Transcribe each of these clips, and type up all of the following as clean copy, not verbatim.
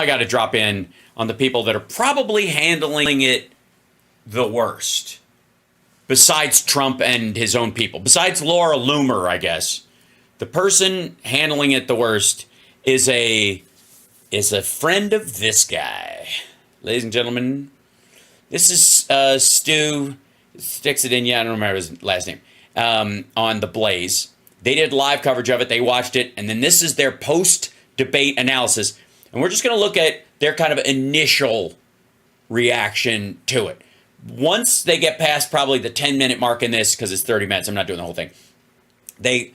I got to drop in on the people that are probably handling it the worst. Besides Trump and his own people. Besides Laura Loomer, I guess. The person handling it the worst is a friend of this guy. Ladies and gentlemen, this is Stu sticks it in you. I don't remember his last name. On the Blaze. They did live coverage of it. They watched it. And then this is their post-debate analysis. And we're just going to look at their kind of initial reaction to it. Once they get past probably the 10-minute mark in this, because it's 30 minutes, I'm not doing the whole thing. I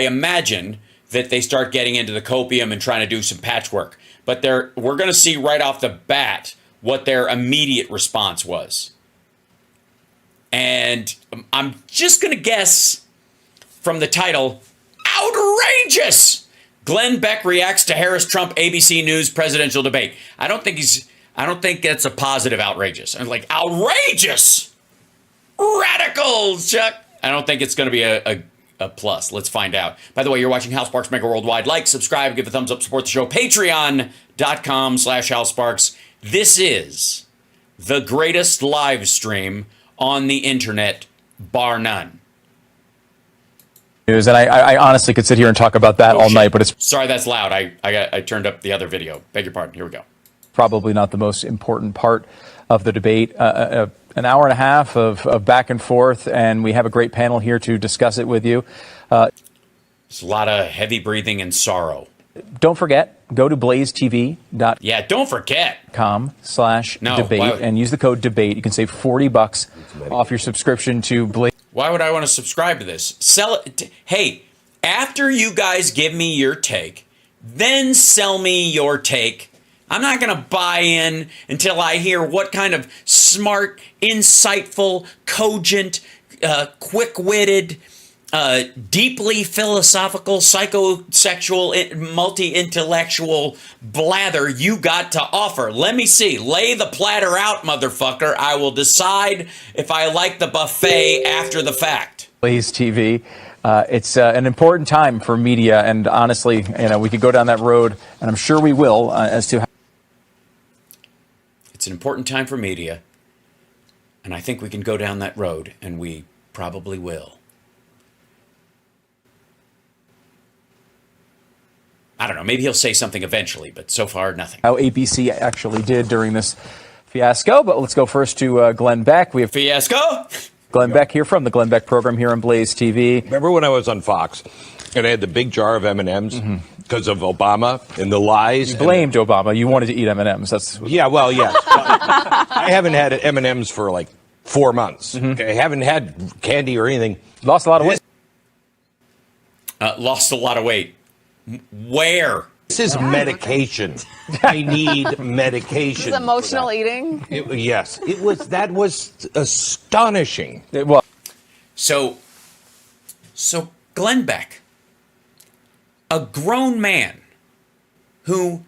imagine that they start getting into the copium and trying to do some patchwork. But we're going to see right off the bat what their immediate response was. And I'm just going to guess from the title, outrageous! Glenn Beck reacts to Harris-Trump ABC News presidential debate. I don't think that's a positive outrageous. I'm like, outrageous! Radical, Chuck! I don't think it's going to be a plus. Let's find out. By the way, you're watching Hal Sparks Mega Worldwide. Like, subscribe, give a thumbs up, support the show. Patreon.com/Hal Sparks. This is the greatest live stream on the internet, bar none. News, and I honestly could sit here and talk about that all night, but it's... Sorry, that's loud. I turned up the other video. Beg your pardon. Here we go. Probably not the most important part of the debate. An hour and a half of back and forth, and we have a great panel here to discuss it with you. It's a lot of heavy breathing and sorrow. Don't forget, go to BlazeTV.com. Yeah, don't forget. /debate and use the code DEBATE. You can save $40 off your subscription to Blaze. Why would I want to subscribe to this? Sell it. Hey, after you guys give me your take, then sell me your take. I'm not going to buy in until I hear what kind of smart, insightful, cogent, quick-witted, deeply philosophical, psychosexual, multi-intellectual blather you got to offer. Let me see. Lay the platter out, motherfucker. I will decide if I like the buffet after the fact. Blaze TV. It's an important time for media, and honestly, we could go down that road, and I'm sure we will, as to how... It's an important time for media, and I think we can go down that road, and we probably will. I don't know. Maybe he'll say something eventually, but so far, nothing. How ABC actually did during this fiasco, but let's go first to Glenn Beck. We have fiasco. Glenn Beck here from the Glenn Beck program here on Blaze TV. Remember when I was on Fox and I had the big jar of M&Ms because of Obama and the lies? You blamed Obama. You wanted to eat M&Ms. That's yeah. Well, yes. I haven't had M&Ms for like 4 months. Okay, I haven't had candy or anything. Lost a lot of weight. Lost a lot of weight. Where? This is medication. I need medication. This is emotional eating? Yes. That was astonishing. Well, so Glenn Beck, a grown man who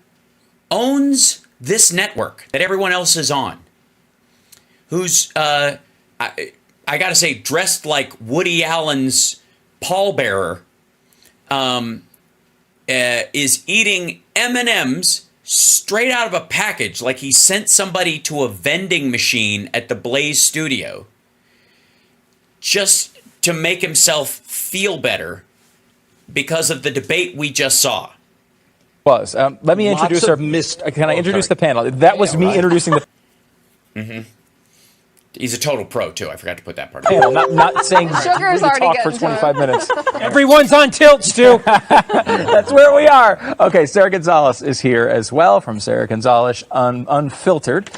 owns this network that everyone else is on, who's, I got to say, dressed like Woody Allen's pallbearer, is eating M&Ms straight out of a package, like he sent somebody to a vending machine at the Blaze studio just to make himself feel better because of the debate we just saw. Let me introduce our... Can I introduce the panel? That was me introducing the... He's a total pro, too. I forgot to put that part in. Not saying Sugar's already talk for getting 25 minutes. Everyone's on tilt, Stu. That's where we are. Okay, Sarah Gonzalez is here as well from Sarah Gonzalez Unfiltered.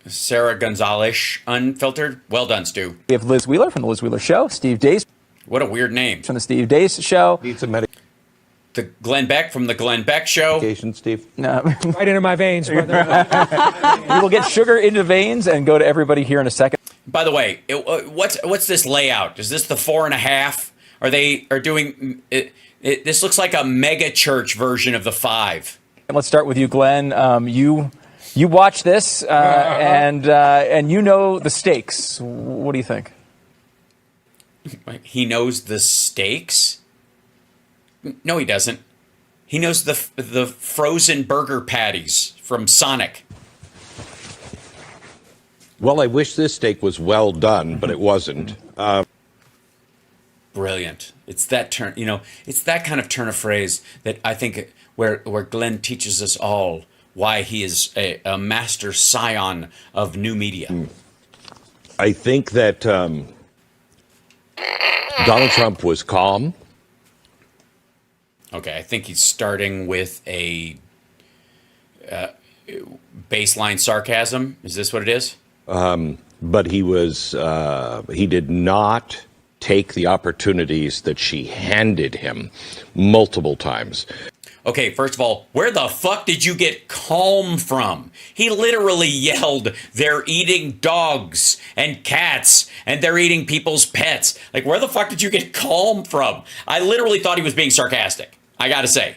Sarah Gonzalez Unfiltered. Well done, Stu. We have Liz Wheeler from The Liz Wheeler Show. Steve Deace. What a weird name. From The Steve Deace Show. Need some medication. The Glenn Beck from The Glenn Beck Show. Steve. No. Right into my veins, brother. We will get sugar into veins and go to everybody here in a second. By the way, what's this layout? Is this the 4.5? Are doing it? This looks like a mega church version of the 5. And let's start with you, Glenn. You watch this and you know the stakes. What do you think? He knows the stakes? No, he doesn't. He knows the frozen burger patties from Sonic. Well, I wish this steak was well done, but it wasn't. Brilliant. It's that turn, it's that kind of turn of phrase that I think where Glenn teaches us all why he is a master scion of new media. I think that Donald Trump was calm. Okay, I think he's starting with a baseline sarcasm. Is this what it is? But he did not take the opportunities that she handed him multiple times. Okay, first of all, where the fuck did you get calm from? He literally yelled, they're eating dogs and cats and they're eating people's pets. Like, where the fuck did you get calm from? I literally thought he was being sarcastic, I gotta say.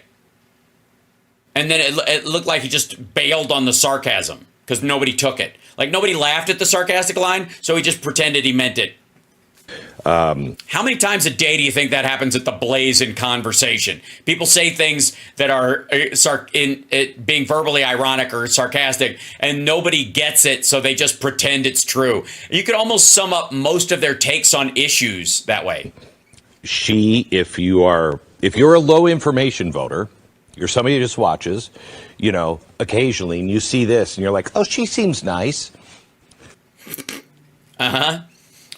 And then it looked like he just bailed on the sarcasm because nobody took it. Like, nobody laughed at the sarcastic line, so he just pretended he meant it. How many times a day do you think that happens at the Blaze in conversation? People say things that are being verbally ironic or sarcastic, and nobody gets it, so they just pretend it's true. You could almost sum up most of their takes on issues that way. If you're a low information voter, you're somebody who just watches, occasionally, and you see this, and you're like, oh, she seems nice. Uh-huh.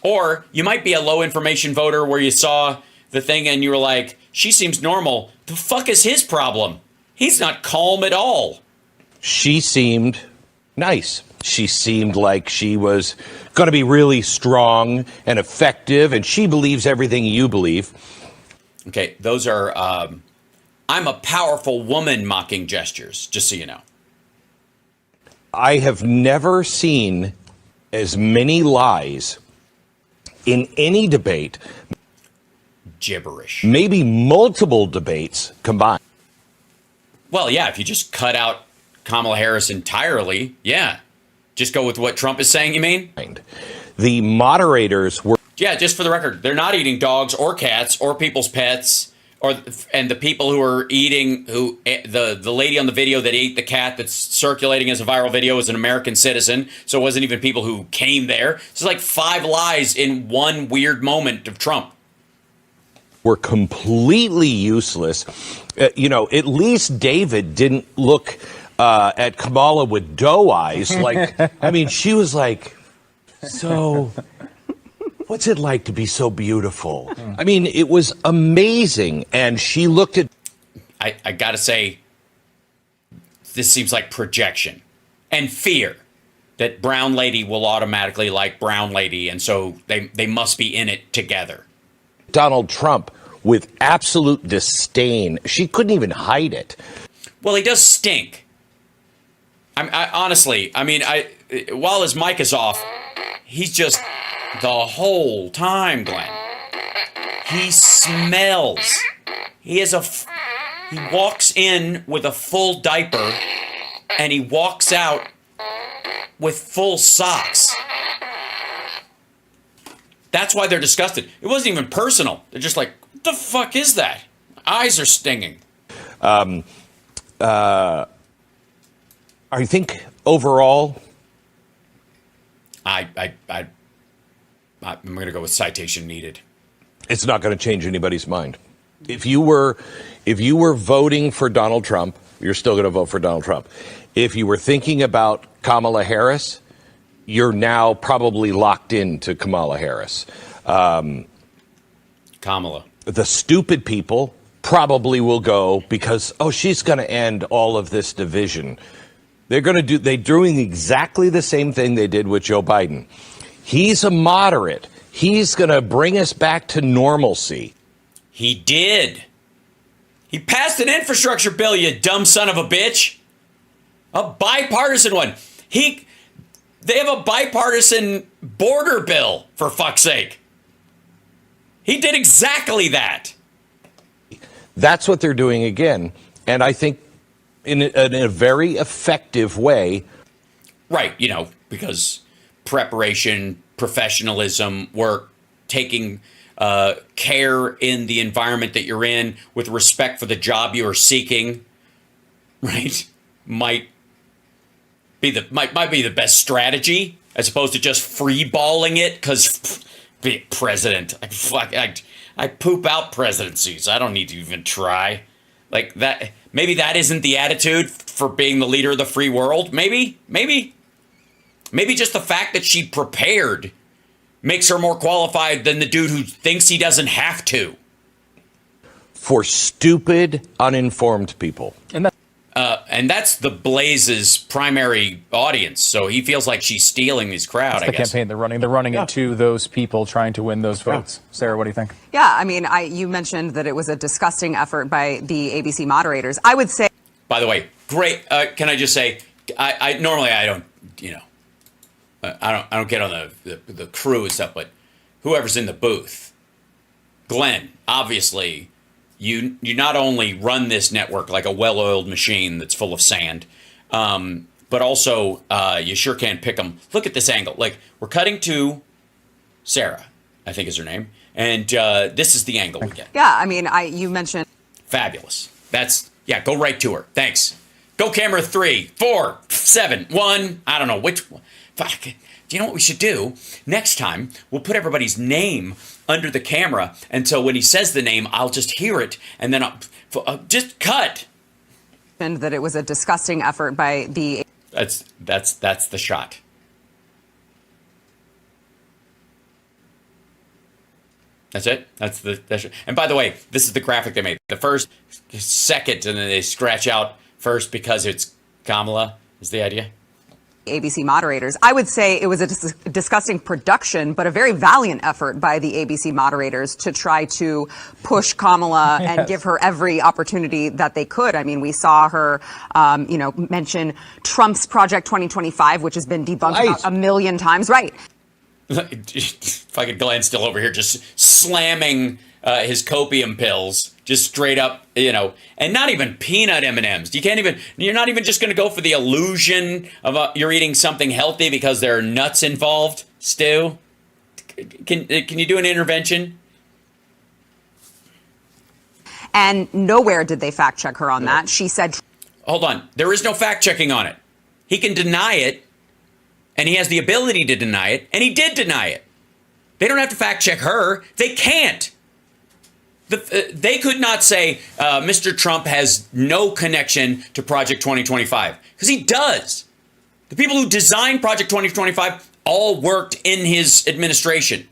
Or you might be a low information voter where you saw the thing and you were like, she seems normal. The fuck is his problem? He's not calm at all. She seemed nice. She seemed like she was going to be really strong and effective, and she believes everything you believe. Okay, those are, I'm a powerful woman mocking gestures, just so you know. I have never seen as many lies in any debate. Gibberish. Maybe multiple debates combined. Well, yeah, if you just cut out Kamala Harris entirely, yeah. Just go with what Trump is saying, you mean? The moderators were... Yeah, just for the record, they're not eating dogs or cats or people's pets. And the people who are eating, the lady on the video that ate the cat that's circulating as a viral video is an American citizen. So it wasn't even people who came there. It's like 5 lies in one weird moment of Trump. Were completely useless. At least David didn't look at Kamala with doe eyes. Like, I mean, she was like, so... what's it like to be so beautiful? I mean, it was amazing. And she looked at... I gotta say, this seems like projection and fear that brown lady will automatically like brown lady. And so they must be in it together. Donald Trump with absolute disdain. She couldn't even hide it. Well, he does stink. Honestly, while his mic is off, he's just... the whole time, Glenn. He smells. He walks in with a full diaper and he walks out with full socks. That's why they're disgusted. It wasn't even personal. They're just like, what the fuck is that? Eyes are stinging. I think overall... I'm going to go with citation needed. It's not going to change anybody's mind. If you were voting for Donald Trump, you're still going to vote for Donald Trump. If you were thinking about Kamala Harris, you're now probably locked into Kamala Harris. Kamala. The stupid people probably will go because, she's going to end all of this division. They're doing exactly the same thing they did with Joe Biden. He's a moderate. He's going to bring us back to normalcy. He did. He passed an infrastructure bill, you dumb son of a bitch. A bipartisan one. They have a bipartisan border bill, for fuck's sake. He did exactly that. That's what they're doing again. And I think in a very effective way. Right, because... preparation, professionalism, work, taking care in the environment that you're in, with respect for the job you are seeking, right? Might be the best strategy, as opposed to just freeballing it. Because be president, I poop out presidencies. I don't need to even try. Like that. Maybe that isn't the attitude for being the leader of the free world. Maybe just the fact that she prepared makes her more qualified than the dude who thinks he doesn't have to. For stupid, uninformed people. And that's the Blaze's primary audience. So he feels like she's stealing his crowd, I the guess. campaign they're running it to those people trying to win those votes. Sarah, what do you think? Yeah, I mean, you mentioned that it was a disgusting effort by the ABC moderators. I would say. By the way, great. Can I just say, I normally I don't, I don't get on the crew and stuff, but whoever's in the booth, Glenn, obviously, you not only run this network like a well-oiled machine that's full of sand, but also you sure can pick them. Look at this angle. Like, we're cutting to Sarah, I think is her name, and this is the angle we get. Yeah, I mean, you mentioned. Fabulous. Go right to her. Thanks. Go camera 3, 4, 7, 1. I don't know which one. Fuck. Do you know what we should do? Next time, we'll put everybody's name under the camera, and so when he says the name, I'll just hear it, and then I'll just cut. And that it was a disgusting effort by the. That's the shot. That's it. And by the way, this is the graphic they made. The first, second, and then they scratch out first because it's Kamala is the idea. ABC moderators. I would say it was a disgusting production, but a very valiant effort by the ABC moderators to try to push Kamala and give her every opportunity that they could. I mean, we saw her, mention Trump's Project 2025, which has been debunked about a million times. Right. Fucking Glenn's still over here just slamming his copium pills. Just straight up, and not even peanut M&Ms. You're not even just going to go for the illusion of you're eating something healthy because there are nuts involved, Stu? Can you do an intervention? And nowhere did they fact check her on that. She said. Hold on. There is no fact checking on it. He can deny it, and he has the ability to deny it, and he did deny it. They don't have to fact check her. They can't. They could not say Mr. Trump has no connection to Project 2025, because he does. The people who designed Project 2025 all worked in his administration.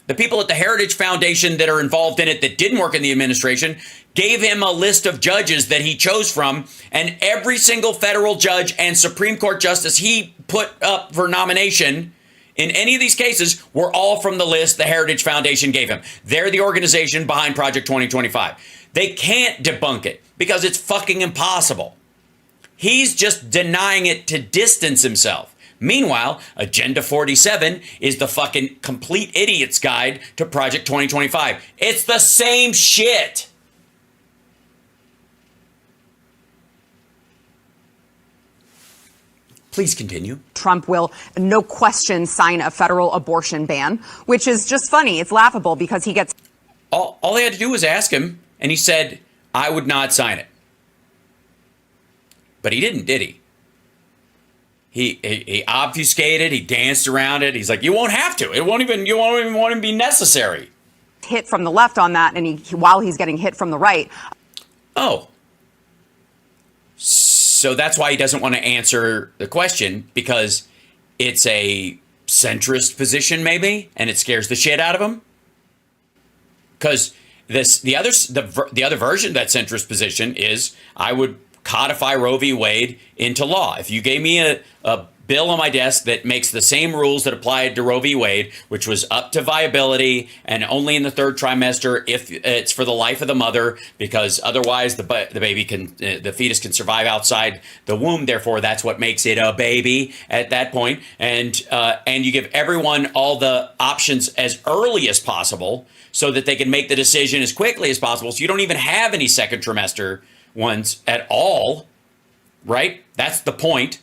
The people at the Heritage Foundation that are involved in it that didn't work in the administration gave him a list of judges that he chose from, and every single federal judge and Supreme Court justice he put up for nomination in any of these cases were all from the list the Heritage Foundation gave him. They're the organization behind Project 2025. They can't debunk it because it's fucking impossible. He's just denying it to distance himself. Meanwhile, Agenda 47 is the fucking complete idiot's guide to Project 2025. It's the same shit. Please continue. Trump will, no question, sign a federal abortion ban, which is just funny. It's laughable because he gets. All he had to do was ask him, and he said, I would not sign it. But he didn't, did he? He obfuscated, he danced around it. He's like, you won't have to. You won't even be necessary. Hit from the left on that, and while he's getting hit from the right. Oh. So that's why he doesn't want to answer the question, because it's a centrist position, maybe, and it scares the shit out of him. Because the other version of that centrist position is I would codify Roe v. Wade into law. If you gave me a bill on my desk that makes the same rules that applied to Roe v. Wade, which was up to viability and only in the third trimester if it's for the life of the mother, because otherwise the fetus can survive outside the womb. Therefore, that's what makes it a baby at that point. And you give everyone all the options as early as possible so that they can make the decision as quickly as possible. So you don't even have any second trimester ones at all, right? That's the point.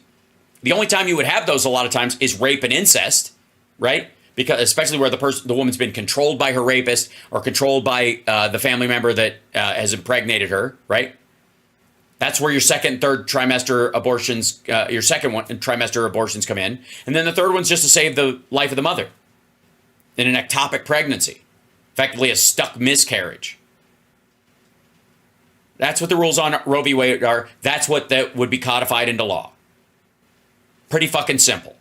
The only time you would have those a lot of times is rape and incest, right? because especially where the woman's been controlled by her rapist or controlled by the family member that has impregnated her, right? That's where your second and third trimester abortions, your second trimester abortions come in. And then the third one's just to save the life of the mother in an ectopic pregnancy, effectively a stuck miscarriage. That's what the rules on Roe v. Wade are. That's what that would be codified into law. Pretty fucking simple.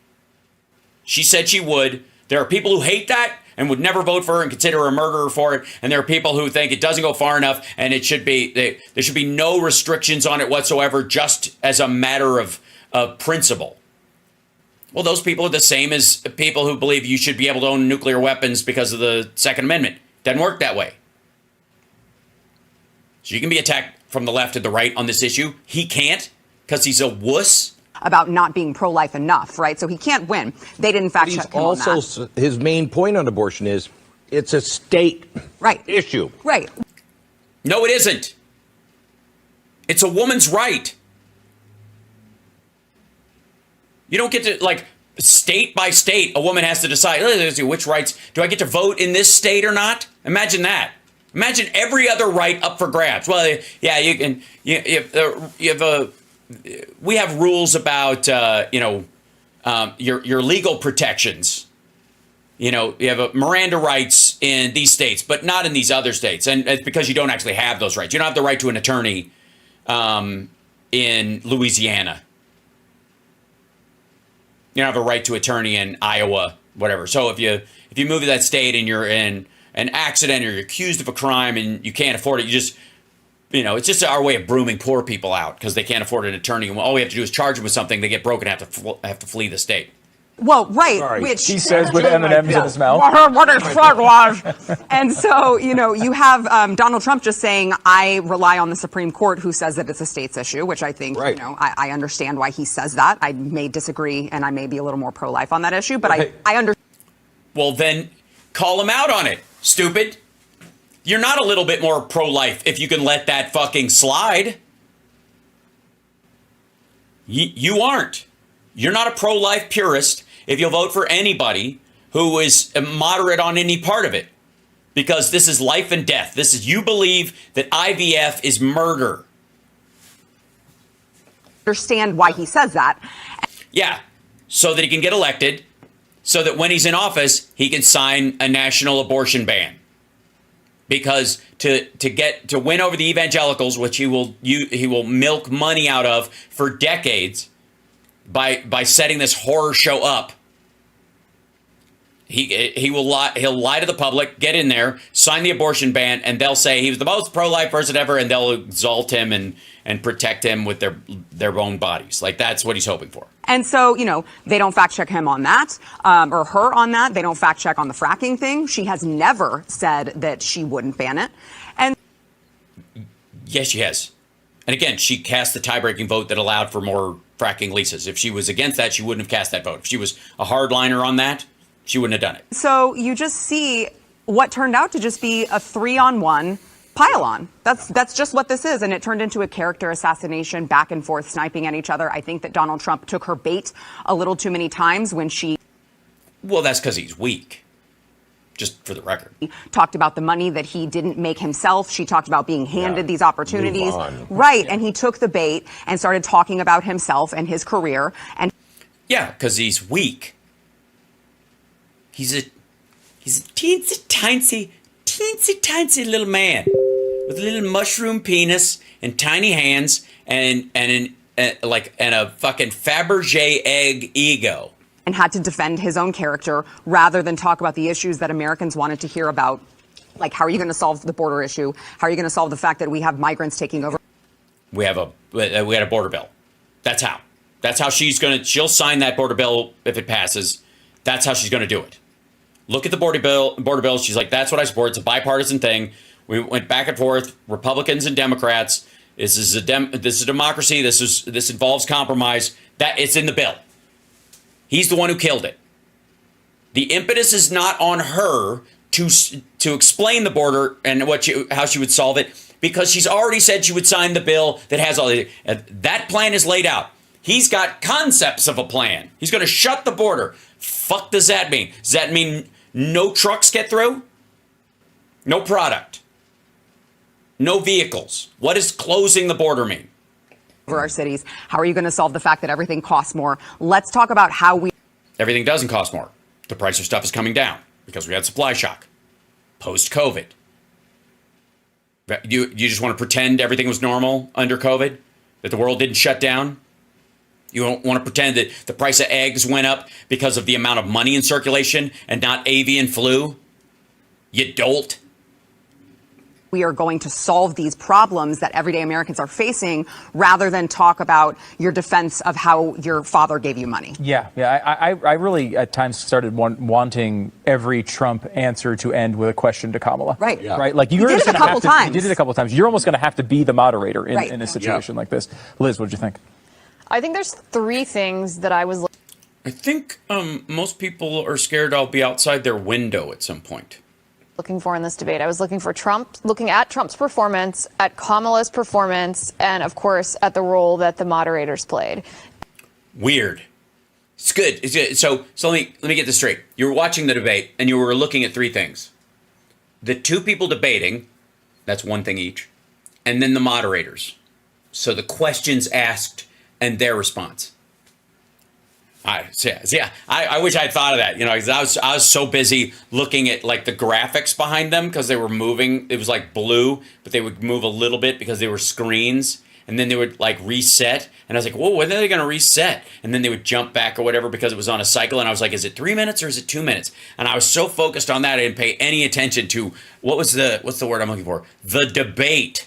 She said she would. There are people who hate that and would never vote for her and consider her a murderer for it. And there are people who think it doesn't go far enough and it should be there should be no restrictions on it whatsoever, just as a matter of principle. Well, those people are the same as people who believe you should be able to own nuclear weapons because of the Second Amendment. Doesn't work that way. So you can be attacked from the left and the right on this issue. He can't because he's a wuss. About not being pro-life enough, right? So he can't win. They didn't fact check him on that. Also, his main point on abortion is it's a state issue. Right. No, it isn't. It's a woman's right. You don't get to, like, state by state, a woman has to decide, which rights, do I get to vote in this state or not? Imagine that. Imagine every other right up for grabs. Well, yeah, you can, we have rules about, your legal protections. You know, you have Miranda rights in these states, but not in these other states. And it's because you don't actually have those rights. You don't have the right to an attorney in Louisiana. You don't have a right to attorney in Iowa, whatever. So if you move to that state and you're in an accident or you're accused of a crime and you can't afford it, you just, it's just our way of brooming poor people out because they can't afford an attorney. And all we have to do is charge them with something. They get broken, have to flee the state. Well, right. Sorry. Which He says with M&Ms in his mouth. What he said was. And so, you have Donald Trump just saying, I rely on the Supreme Court, who says that it's a state's issue, which I think, I understand why he says that. I may disagree and I may be a little more pro-life on that issue, but I understand. Well, then call him out on it, stupid. You're not a little bit more pro-life if you can let that fucking slide. You aren't. You're not a pro-life purist if you'll vote for anybody who is moderate on any part of it. Because this is life and death. You believe that IVF is murder. Understand why he says that. Yeah, so that he can get elected, so that when he's in office, he can sign a national abortion ban. Because to win over the evangelicals, which he will milk money out of for decades by setting this horror show up, he'll lie to the public, get in there, sign the abortion ban, and they'll say he was the most pro-life person ever, and they'll exalt him and protect him with their own bodies. Like, that's what he's hoping for. And so, they don't fact check him on that, or her on that. They don't fact check on the fracking thing. She has never said that she wouldn't ban it. And yes, she has. And again, she cast the tie-breaking vote that allowed for more fracking leases. If she was against that, she wouldn't have cast that vote. If she was a hardliner on that, she wouldn't have done it. So you just see what turned out to just be a 3-on-1 pile-on. That's just what this is. And it turned into a character assassination, back and forth, sniping at each other. I think that Donald Trump took her bait a little too many times when she... Well, that's because he's weak. Just for the record. Talked about the money that he didn't make himself. She talked about being handed these opportunities. Right. And he took the bait and started talking about himself and his career. And yeah, because he's weak. He's a teensy tiny little man with a little mushroom penis and tiny hands and a fucking Fabergé egg ego. And had to defend his own character rather than talk about the issues that Americans wanted to hear about. Like, how are you going to solve the border issue? How are you going to solve the fact that we have migrants taking over? We had a border bill. That's how. That's how she'll sign that border bill if it passes. That's how she's going to do it. Look at the border bill. She's like, that's what I support. It's a bipartisan thing. We went back and forth, Republicans and Democrats. This is a democracy. This involves compromise. That it's in the bill. He's the one who killed it. The impetus is not on her to explain the border and how she would solve it, because she's already said she would sign the bill that has all the, that plan is laid out. He's got concepts of a plan. He's going to shut the border. Fuck does that mean? Does that mean no trucks get through? No product? No vehicles? What does closing the border mean? For our cities, how are you going to solve the fact that everything costs more? Let's talk about how we... Everything doesn't cost more. The price of stuff is coming down because we had supply shock. Post-COVID. You just want to pretend everything was normal under COVID? That the world didn't shut down? You don't want to pretend that the price of eggs went up because of the amount of money in circulation and not avian flu? You dolt. We are going to solve these problems that everyday Americans are facing rather than talk about your defense of how your father gave you money. Yeah. I really at times started wanting every Trump answer to end with a question to Kamala. Right. Yeah. Right. Like you did it a couple times. You did it a couple times. You're almost going to have to be the moderator in, Right. in a situation like this. Liz, what did you think? I think there's three things that I was I think most people are scared I'll be outside their window at some point. looking for in this debate. I was looking at Trump's performance, at Kamala's performance, and of course at the role that the moderators played. Weird. It's good. It's good. So let me get this straight. You were watching the debate and you were looking at three things. The two people debating, that's one thing each, and then the moderators. So the questions asked and their response. I wish I'd thought of that. You know, 'cause I was so busy looking at like the graphics behind them because they were moving. It was like blue, but they would move a little bit because they were screens, and then they would like reset. And I was like, whoa, when are they going to reset? And then they would jump back or whatever because it was on a cycle. And I was like, is it 3 minutes or is it 2 minutes? And I was so focused on that I didn't pay any attention to what's the word I'm looking for? The debate.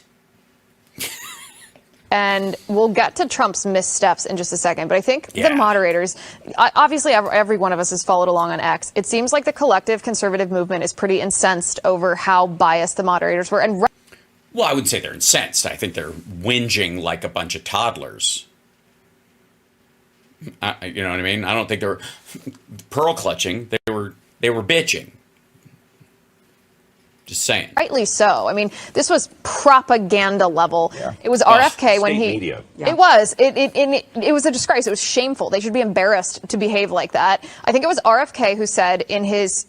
And we'll get to Trump's missteps in just a second. But I think Yeah. the moderators, obviously every one of us has followed along on X. It seems like the collective conservative movement is pretty incensed over how biased the moderators were. And Well, I wouldn't say they're incensed. I think they're whinging like a bunch of toddlers. You know what I mean? I don't think they're pearl clutching. They were bitching. Just saying. rightly so. I mean, this was propaganda level. Yeah. It was RFK when state he. media. Yeah. It was. It was a disgrace. It was shameful. They should be embarrassed to behave like that. I think it was RFK who said in his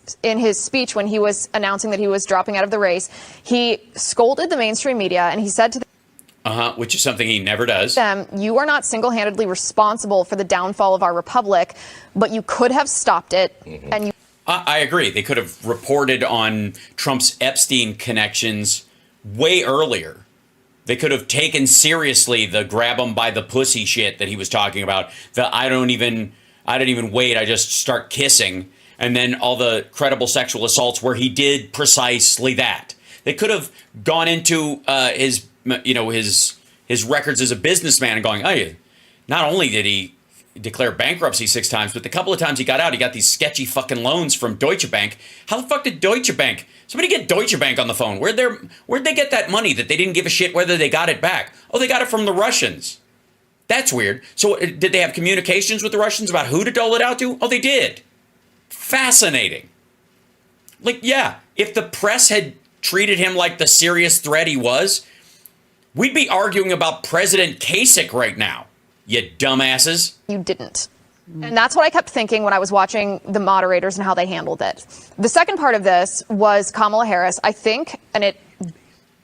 speech when he was announcing that he was dropping out of the race, he scolded the mainstream media and he said to Which is something he never does. them, "You are not single-handedly responsible for the downfall of our republic, but you could have stopped it, and you." I agree. They could have reported on Trump's Epstein connections way earlier. They could have taken seriously the grab him by the pussy shit that he was talking about. The I didn't even wait. I just start kissing. And then all the credible sexual assaults where he did precisely that. They could have gone into his records as a businessman and going, oh, yeah, not only did he declare bankruptcy 6 times, but the couple of times he got out, he got these sketchy fucking loans from Deutsche Bank. How the fuck did Deutsche Bank? Somebody get Deutsche Bank on the phone. Where'd they get that money that they didn't give a shit whether they got it back? Oh, they got it from the Russians. That's weird. So did they have communications with the Russians about who to dole it out to? Oh, they did. Fascinating. Like, yeah, if the press had treated him like the serious threat he was, we'd be arguing about President Kasich right now. You dumbasses. You didn't. And that's what I kept thinking when I was watching the moderators and how they handled it. The second part of this was Kamala Harris. I think, and it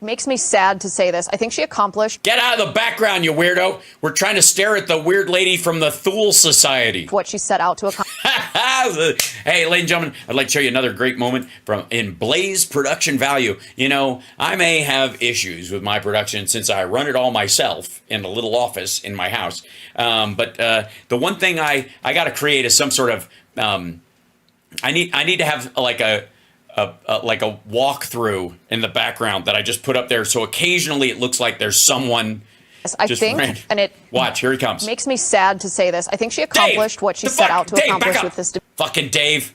makes me sad to say this, I think she accomplished Get out of the background, you weirdo. We're trying to stare at the weird lady from the Thule Society. what she set out to accomplish. Hey, ladies and gentlemen, I'd like to show you another great moment in Blaze production value. You know, I may have issues with my production since I run it all myself in a little office in my house. But the one thing I got to create is some sort of I need to have like a walkthrough in the background that I just put up there, so occasionally it looks like there's someone. I think, and it Watch, here he comes. makes me sad to say this. I think she accomplished what she set out to Dave, accomplish back up. with this Fucking Dave.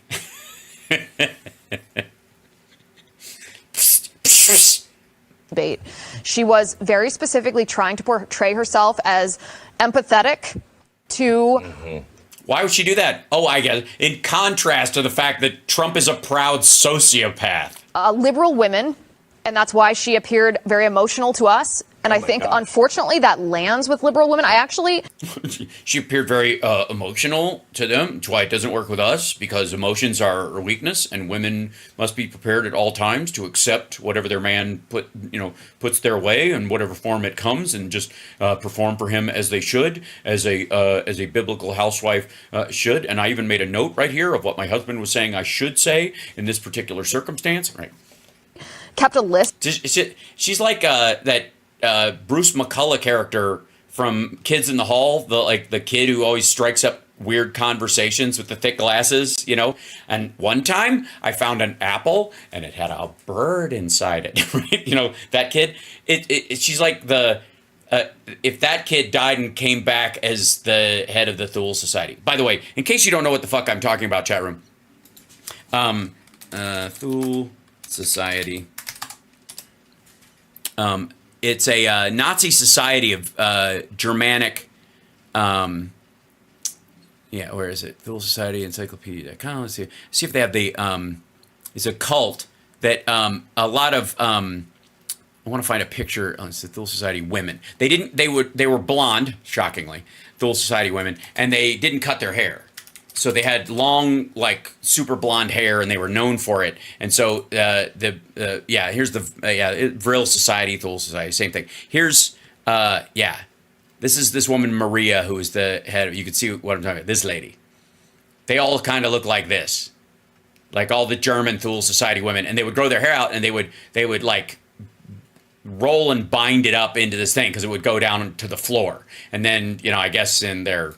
debate. She was very specifically trying to portray herself as empathetic to Why would she do that? Oh, I get it. In contrast to the fact that Trump is a proud sociopath. liberal women And that's why she appeared very emotional to us. And I think, unfortunately, that lands with liberal women. I actually... She appeared very emotional to them. That's why it doesn't work with us, because emotions are a weakness, and women must be prepared at all times to accept whatever their man puts their way in whatever form it comes, and just perform for him as they should, as a biblical housewife should. And I even made a note right here of what my husband was saying I should say in this particular circumstance. Right. Kept a list. She's like that Bruce McCullough character from Kids in the Hall, the kid who always strikes up weird conversations with the thick glasses, And one time I found an apple and it had a bird inside it, right? That kid. She's like if that kid died and came back as the head of the Thule Society. By the way, in case you don't know what the fuck I'm talking about, chat room. Thule Society. It's a Nazi society of Germanic. Where is it? Thule Society Encyclopedia.com. Let's see if they have the. It's a cult that a lot of. I want to find a picture. It's the Thule Society women. They were blonde, shockingly. Thule Society women, and they didn't cut their hair. So they had long, super blonde hair, and they were known for it. And so here's the Vril Society, Thule Society, same thing. Here's this is this woman Maria, who is the head of. You can see what I'm talking about. This lady. They all kind of look like this, like all the German Thule Society women, and they would grow their hair out, and they would roll and bind it up into this thing because it would go down to the floor, and then I guess in their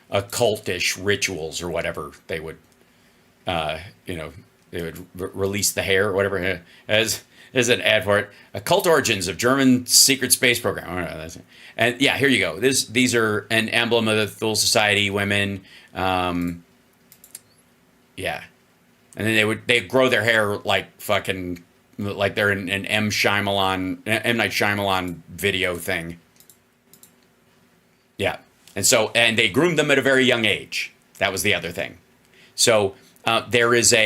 occultish rituals or whatever, they would, release the hair or whatever. As an ad for it, occult origins of German secret space program. And here you go. These are an emblem of the Thule Society women. And then they'd grow their hair like fucking like they're in an M. Night Shyamalan video thing. Yeah. And they groomed them at a very young age. That was the other thing. So there is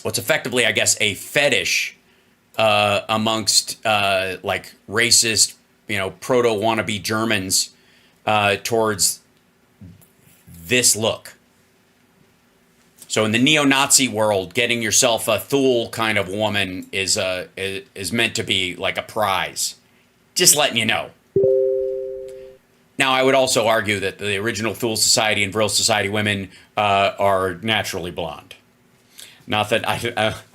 what's effectively, I guess, a fetish amongst racist, proto wannabe Germans towards this look. So in the neo-Nazi world, getting yourself a Thule kind of woman is meant to be like a prize. Just letting you know. Now, I would also argue that the original Thule Society and Vril Society women are naturally blonde. Not that I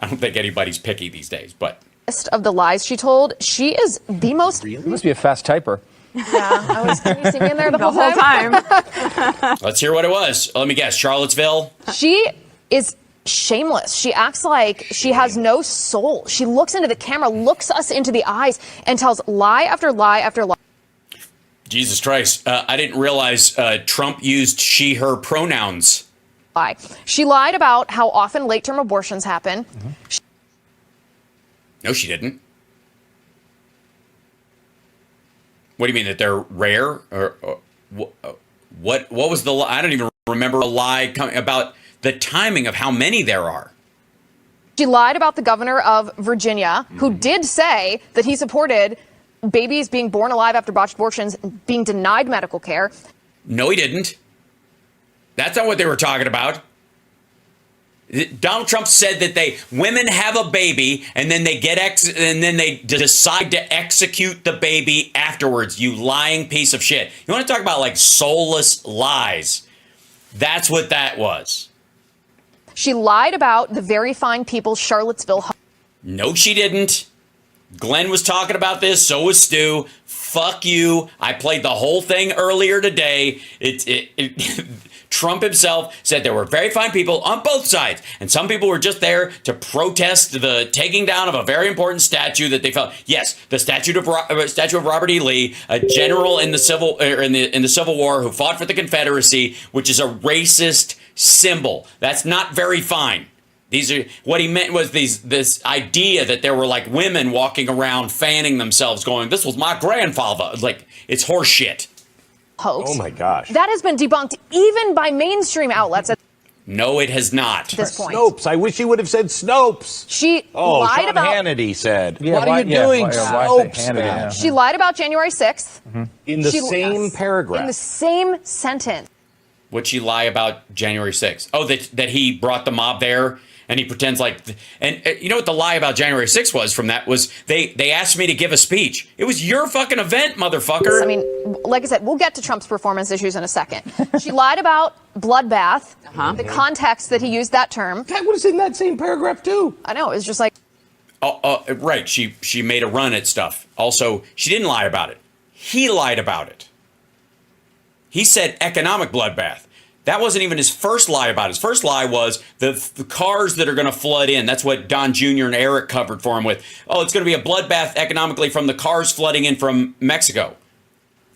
don't think anybody's picky these days, but. Of the lies she told, she is the most. You must be a fast typer. Yeah, can you see me in there the whole time? Let's hear what it was. Let me guess, Charlottesville? She is shameless. She acts like she has no soul. She looks into the camera, looks us into the eyes, and tells lie after lie after lie. Jesus Christ. I didn't realize Trump used she, her pronouns. Lie. She lied about how often late-term abortions happen. Mm-hmm. No, she didn't. What do you mean, that they're rare? Or what was the lie? I don't even remember a lie about the timing of how many there are. She lied about the governor of Virginia, who did say that he supported babies being born alive after botched abortions being denied medical care. No, he didn't. That's not what they were talking about. Donald Trump said that women have a baby and then they they decide to execute the baby afterwards. You lying piece of shit. You want to talk about soulless lies? That's what that was. She lied about the very fine people Charlottesville. No, she didn't. Glenn was talking about this. So was Stu. Fuck you. I played the whole thing earlier today. Trump himself said there were very fine people on both sides, and some people were just there to protest the taking down of a very important statue that they felt. Yes, the statue of Robert E. Lee, a general in the Civil War who fought for the Confederacy, which is a racist symbol. That's not very fine. What he meant was this idea that there were women walking around fanning themselves, going, "This was my grandfather." It's horseshit. Hoax. Oh my gosh. That has been debunked even by mainstream outlets. No, it has not. At this point. Snopes. I wish he would have said Snopes. She Oh, lied Sean about Hannity said. Yeah, what why- are you yeah, doing, why- yeah, why Snopes? say Hannity, man? yeah. she lied about January 6th. In the She- same yes. paragraph. In the same sentence. What'd she lie about January 6th? Oh, that he brought the mob there and he pretends like, and you know what the lie about January 6th was from that was they asked me to give a speech. It was your fucking event, motherfucker. I mean, like I said, we'll get to Trump's performance issues in a second. She lied about bloodbath, the context that he used that term. That was in that same paragraph, too. I know, it was just like, Right. She made a run at stuff. Also, she didn't lie about it. He lied about it. He said economic bloodbath. That wasn't even his first lie about it. His first lie was the cars that are going to flood in. That's what Don Jr. and Eric covered for him with. Oh, it's going to be a bloodbath economically from the cars flooding in from Mexico,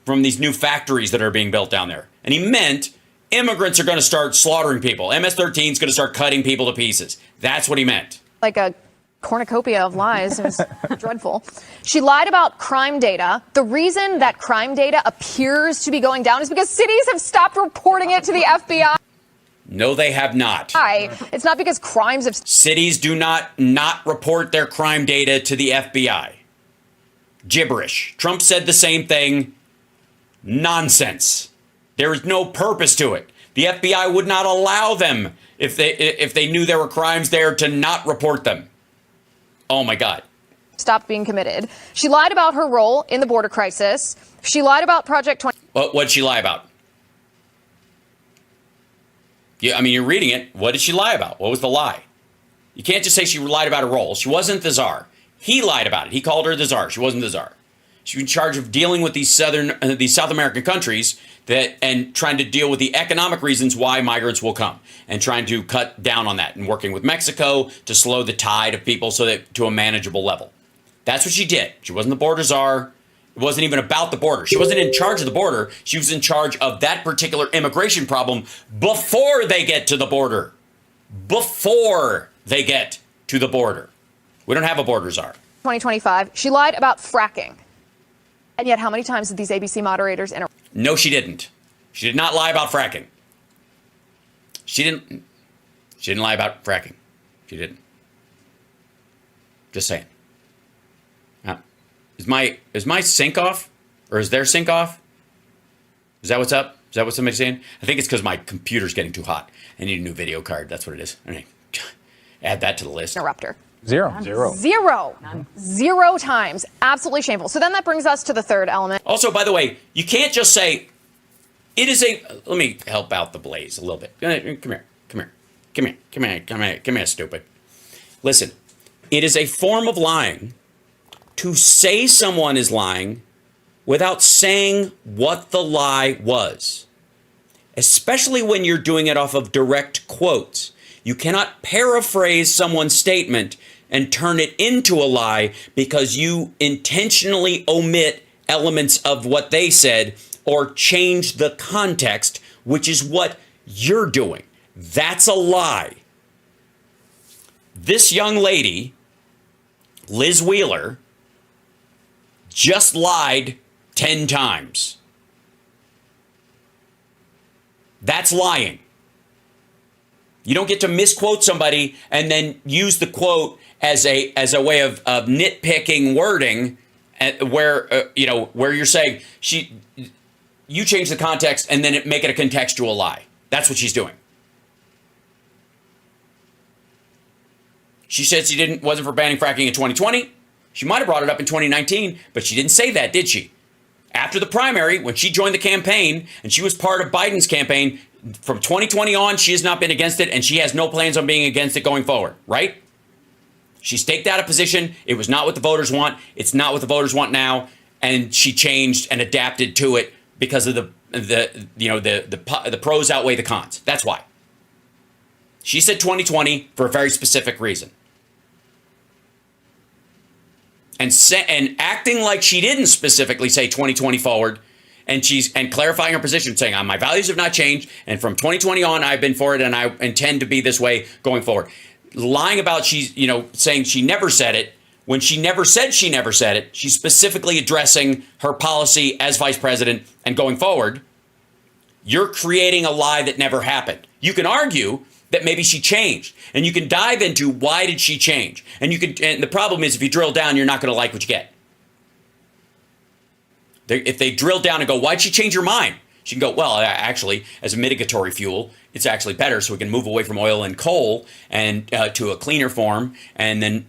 from these new factories that are being built down there. And he meant immigrants are going to start slaughtering people. MS-13 is going to start cutting people to pieces. That's what he meant. like a cornucopia of lies. It was dreadful. She lied about crime data. The reason that crime data appears to be going down is because cities have stopped reporting it to the FBI. No, they have not. It's not because crimes have... Cities do not report their crime data to the FBI. Gibberish. Trump said the same thing. Nonsense. There is no purpose to it. The FBI would not allow them, if they knew there were crimes there, to not report them. Oh, my God. Stopped being committed. She lied about her role in the border crisis. She lied about Project 20. What'd she lie about? Yeah, I mean, you're reading it. What did she lie about? What was the lie? You can't just say she lied about her role. She wasn't the czar. He lied about it. He called her the czar. She wasn't the czar. She was in charge of dealing with these South American countries and trying to deal with the economic reasons why migrants will come, and trying to cut down on that, and working with Mexico to slow the tide of people so that to a manageable level. That's what she did. She wasn't the border czar. It wasn't even about the border. She wasn't in charge of the border. She was in charge of that particular immigration problem before they get to the border. Before they get to the border. We don't have a border czar. 2025. She lied about fracking. And yet, how many times did these ABC moderators interrupt? No, she didn't. She did not lie about fracking. She didn't lie about fracking. She didn't. Just saying. Is my sync off? Or is their sync off? Is that what's up? Is that what somebody's saying? I think it's because my computer's getting too hot. I need a new video card. That's what it is. Okay. Add that to the list. Interrupter. Zero. Zero times. Absolutely shameful. So then that brings us to the third element. Also, by the way, you can't just say, it is a... Let me help out the Blaze a little bit. Come here, stupid. Listen, it is a form of lying to say someone is lying without saying what the lie was. Especially when you're doing it off of direct quotes. You cannot paraphrase someone's statement and turn it into a lie because you intentionally omit elements of what they said or change the context, which is what you're doing. That's a lie. This young lady, Liz Wheeler, just lied 10 times. That's lying. You don't get to misquote somebody and then use the quote as a way of nitpicking wording, where you're saying you change the context and then make it a contextual lie. That's what she's doing. She said she wasn't for banning fracking in 2020. She might have brought it up in 2019, but she didn't say that, did she? After the primary, when she joined the campaign and she was part of Biden's campaign, from 2020 on, she has not been against it, and she has no plans on being against it going forward, right? She staked out a position. It was not what the voters want. It's not what the voters want now, and she changed and adapted to it because of the pros outweigh the cons. That's why. She said 2020 for a very specific reason. And acting like she didn't specifically say 2020 forward, and clarifying her position, saying, my values have not changed, and from 2020 on, I've been for it, and I intend to be this way going forward. Lying about saying she never said it, when she never said it, she's specifically addressing her policy as vice president and going forward. You're creating a lie that never happened. You can argue that maybe she changed. And you can dive into why did she change. And the problem is if you drill down, you're not going to like what you get. If they drill down and go, why'd she change her mind? She can go, well, actually, as a mitigatory fuel, it's actually better, so we can move away from oil and coal and to a cleaner form, and then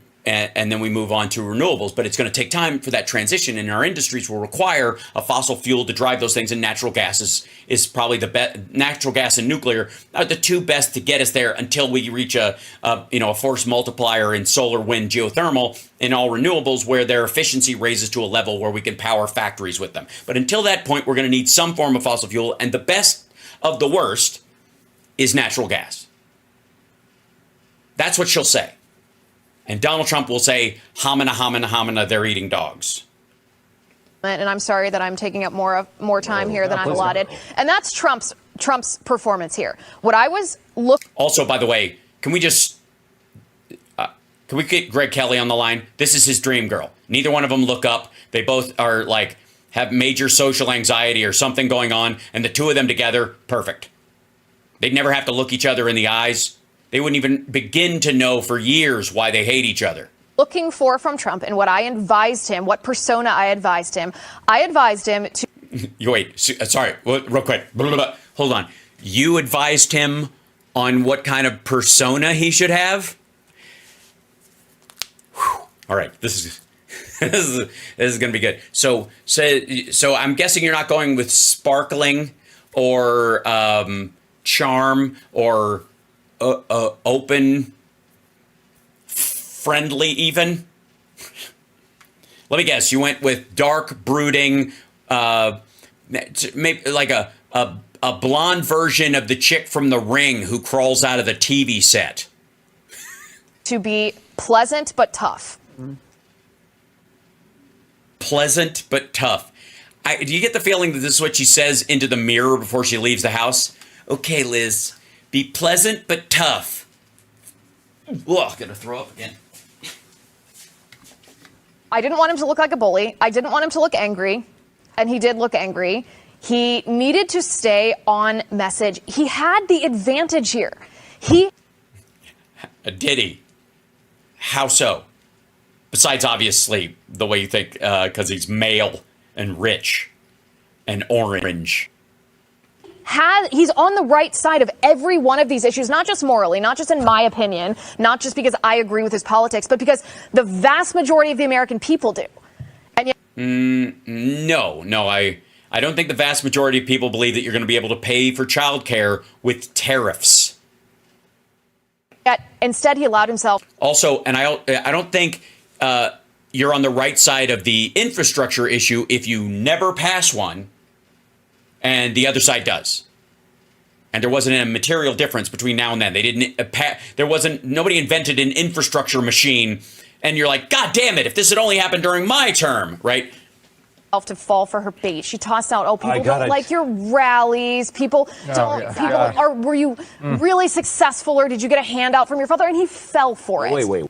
we move on to renewables. But it's going to take time for that transition, and our industries will require a fossil fuel to drive those things, and natural gas is probably the best. Natural gas and nuclear are the two best to get us there until we reach a force multiplier in solar, wind, geothermal, and all renewables where their efficiency raises to a level where we can power factories with them. But until that point, we're going to need some form of fossil fuel, and the best of the worst is natural gas. That's what she'll say. And Donald Trump will say, homina, homina, homina, they're eating dogs. And I'm sorry that I'm taking up more time here than I'm allotted. And that's Trump's performance here. What I was Also, by the way, can we get Greg Kelly on the line? This is his dream girl. Neither one of them look up. They both are have major social anxiety or something going on. And the two of them together, perfect. They'd never have to look each other in the eyes. They wouldn't even begin to know for years why they hate each other. Looking for from Trump and what I advised him, what persona I advised him to... Wait, sorry, real quick. Blah, blah, blah. Hold on. You advised him on what kind of persona he should have? Whew. All right, this is this is going to be good. So I'm guessing you're not going with sparkling or charm or open, friendly even. Let me guess. You went with dark, brooding, maybe like a blonde version of the chick from The Ring who crawls out of the TV set. To be pleasant but tough. Pleasant but tough. Do you get the feeling that this is what she says into the mirror before she leaves the house? Okay, Liz, be pleasant but tough. Ugh, gonna throw up again. I didn't want him to look like a bully. I didn't want him to look angry, and he did look angry. He needed to stay on message. He had the advantage here. Did he? How so? Besides, obviously, the way you think, because he's male and rich and orange. He's on the right side of every one of these issues, not just morally, not just in my opinion, not just because I agree with his politics, but because the vast majority of the American people do. And yet, No, I don't think the vast majority of people believe that you're going to be able to pay for childcare with tariffs. yet instead he allowed himself. Also, and I don't think you're on the right side of the infrastructure issue if you never pass one and the other side does. And there wasn't a material difference between now and then. They didn't. Nobody invented an infrastructure machine. And you're like, God damn it! If this had only happened during my term, right? To fall for her bait. She tossed out, people don't like your rallies. People don't. Yeah. People are. Were you really successful, or did you get a handout from your father? And he fell for it. Wait.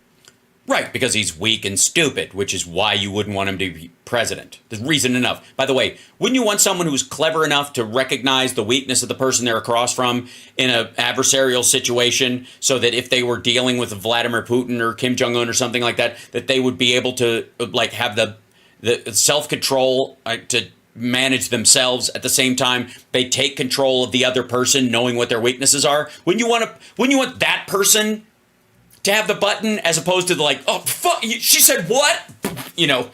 Right, because he's weak and stupid, which is why you wouldn't want him to be president. There's reason enough. By the way, wouldn't you want someone who's clever enough to recognize the weakness of the person they're across from in an adversarial situation so that if they were dealing with Vladimir Putin or Kim Jong-un or something like that, that they would be able to like have the self-control to manage themselves at the same time they take control of the other person, knowing what their weaknesses are? Wouldn't you want that person to have the button as opposed to the like, oh, fuck, she said what? You know,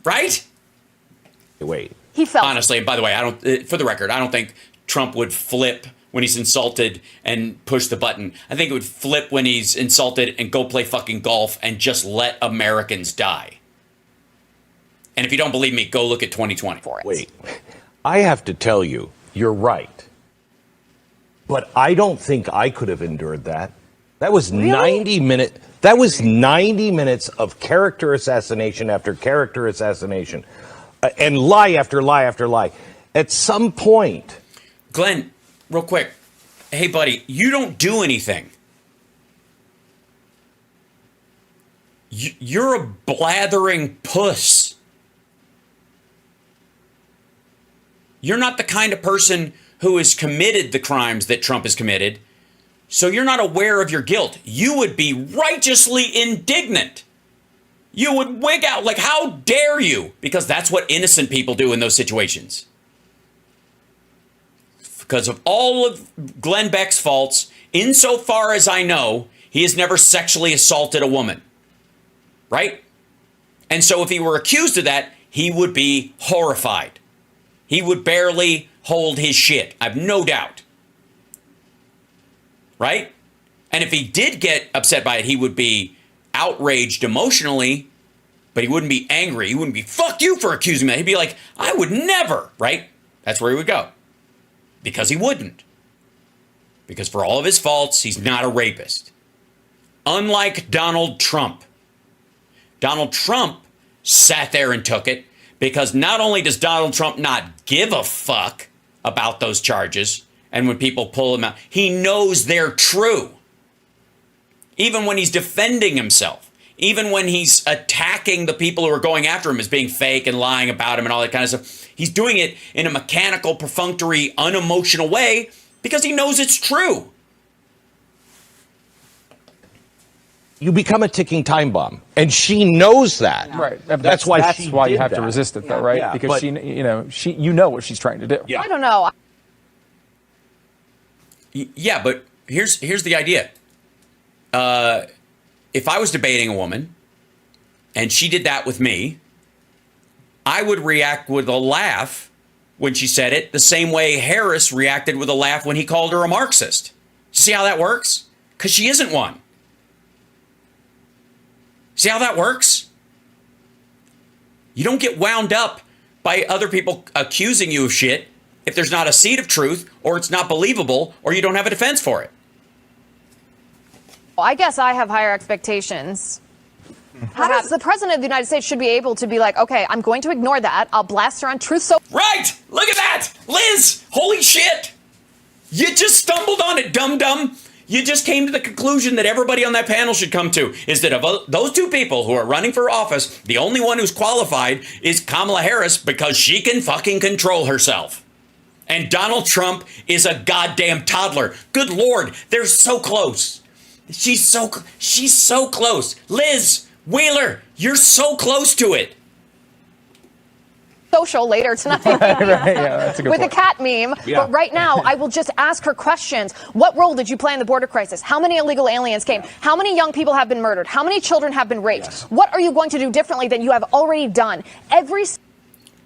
right? Wait. He fell. Honestly, and by the way, for the record, I don't think Trump would flip when he's insulted and push the button. I think it would flip when he's insulted and go play fucking golf and just let Americans die. And if you don't believe me, go look at 2020. Wait, I have to tell you, you're right. But I don't think I could have endured that. That was 90 minutes. That was 90 minutes of character assassination after character assassination, and lie after lie after lie. At some point, Glenn, real quick, hey buddy, you don't do anything. You're a blathering puss. You're not the kind of person who has committed the crimes that Trump has committed. So you're not aware of your guilt. You would be righteously indignant. You would wig out like, how dare you? Because that's what innocent people do in those situations. Because of all of Glenn Beck's faults, insofar as I know, he has never sexually assaulted a woman. Right? And so if he were accused of that, he would be horrified. He would barely hold his shit. I have no doubt. Right? And if he did get upset by it, he would be outraged emotionally, but he wouldn't be angry. He wouldn't be, fuck you for accusing me. He'd be like, I would never, right? That's where he would go. Because he wouldn't. Because for all of his faults, he's not a rapist. Unlike Donald Trump. Donald Trump sat there and took it because not only does Donald Trump not give a fuck about those charges, and when people pull him out, he knows they're true. Even when he's defending himself, even when he's attacking the people who are going after him as being fake and lying about him and all that kind of stuff, he's doing it in a mechanical, perfunctory, unemotional way because he knows it's true. You become a ticking time bomb, and she knows that. Right. That's why you have to resist it, though, right? Yeah, because but, you know what she's trying to do. Yeah. I don't know. Yeah, but here's the idea. If I was debating a woman and she did that with me, I would react with a laugh when she said it, the same way Harris reacted with a laugh when he called her a Marxist. See how that works? Because she isn't one. See how that works? You don't get wound up by other people accusing you of shit if there's not a seed of truth, or it's not believable, or you don't have a defense for it. Well, I guess I have higher expectations. Perhaps the president of the United States should be able to be like, okay, I'm going to ignore that. I'll blast her on Truth Social. Right! Look at that! Liz! Holy shit! You just stumbled on it, dum-dum. You just came to the conclusion that everybody on that panel should come to, is that of those two people who are running for office, the only one who's qualified is Kamala Harris because she can fucking control herself. And Donald Trump is a goddamn toddler. Good Lord, they're so close. She's so close. Liz Wheeler, you're so close to it. Social later tonight Right, yeah, that's a good with point. a cat meme. Yeah. But right now, I will just ask her questions. What role did you play in the border crisis? How many illegal aliens came? How many young people have been murdered? How many children have been raped? Yes. What are you going to do differently than you have already done?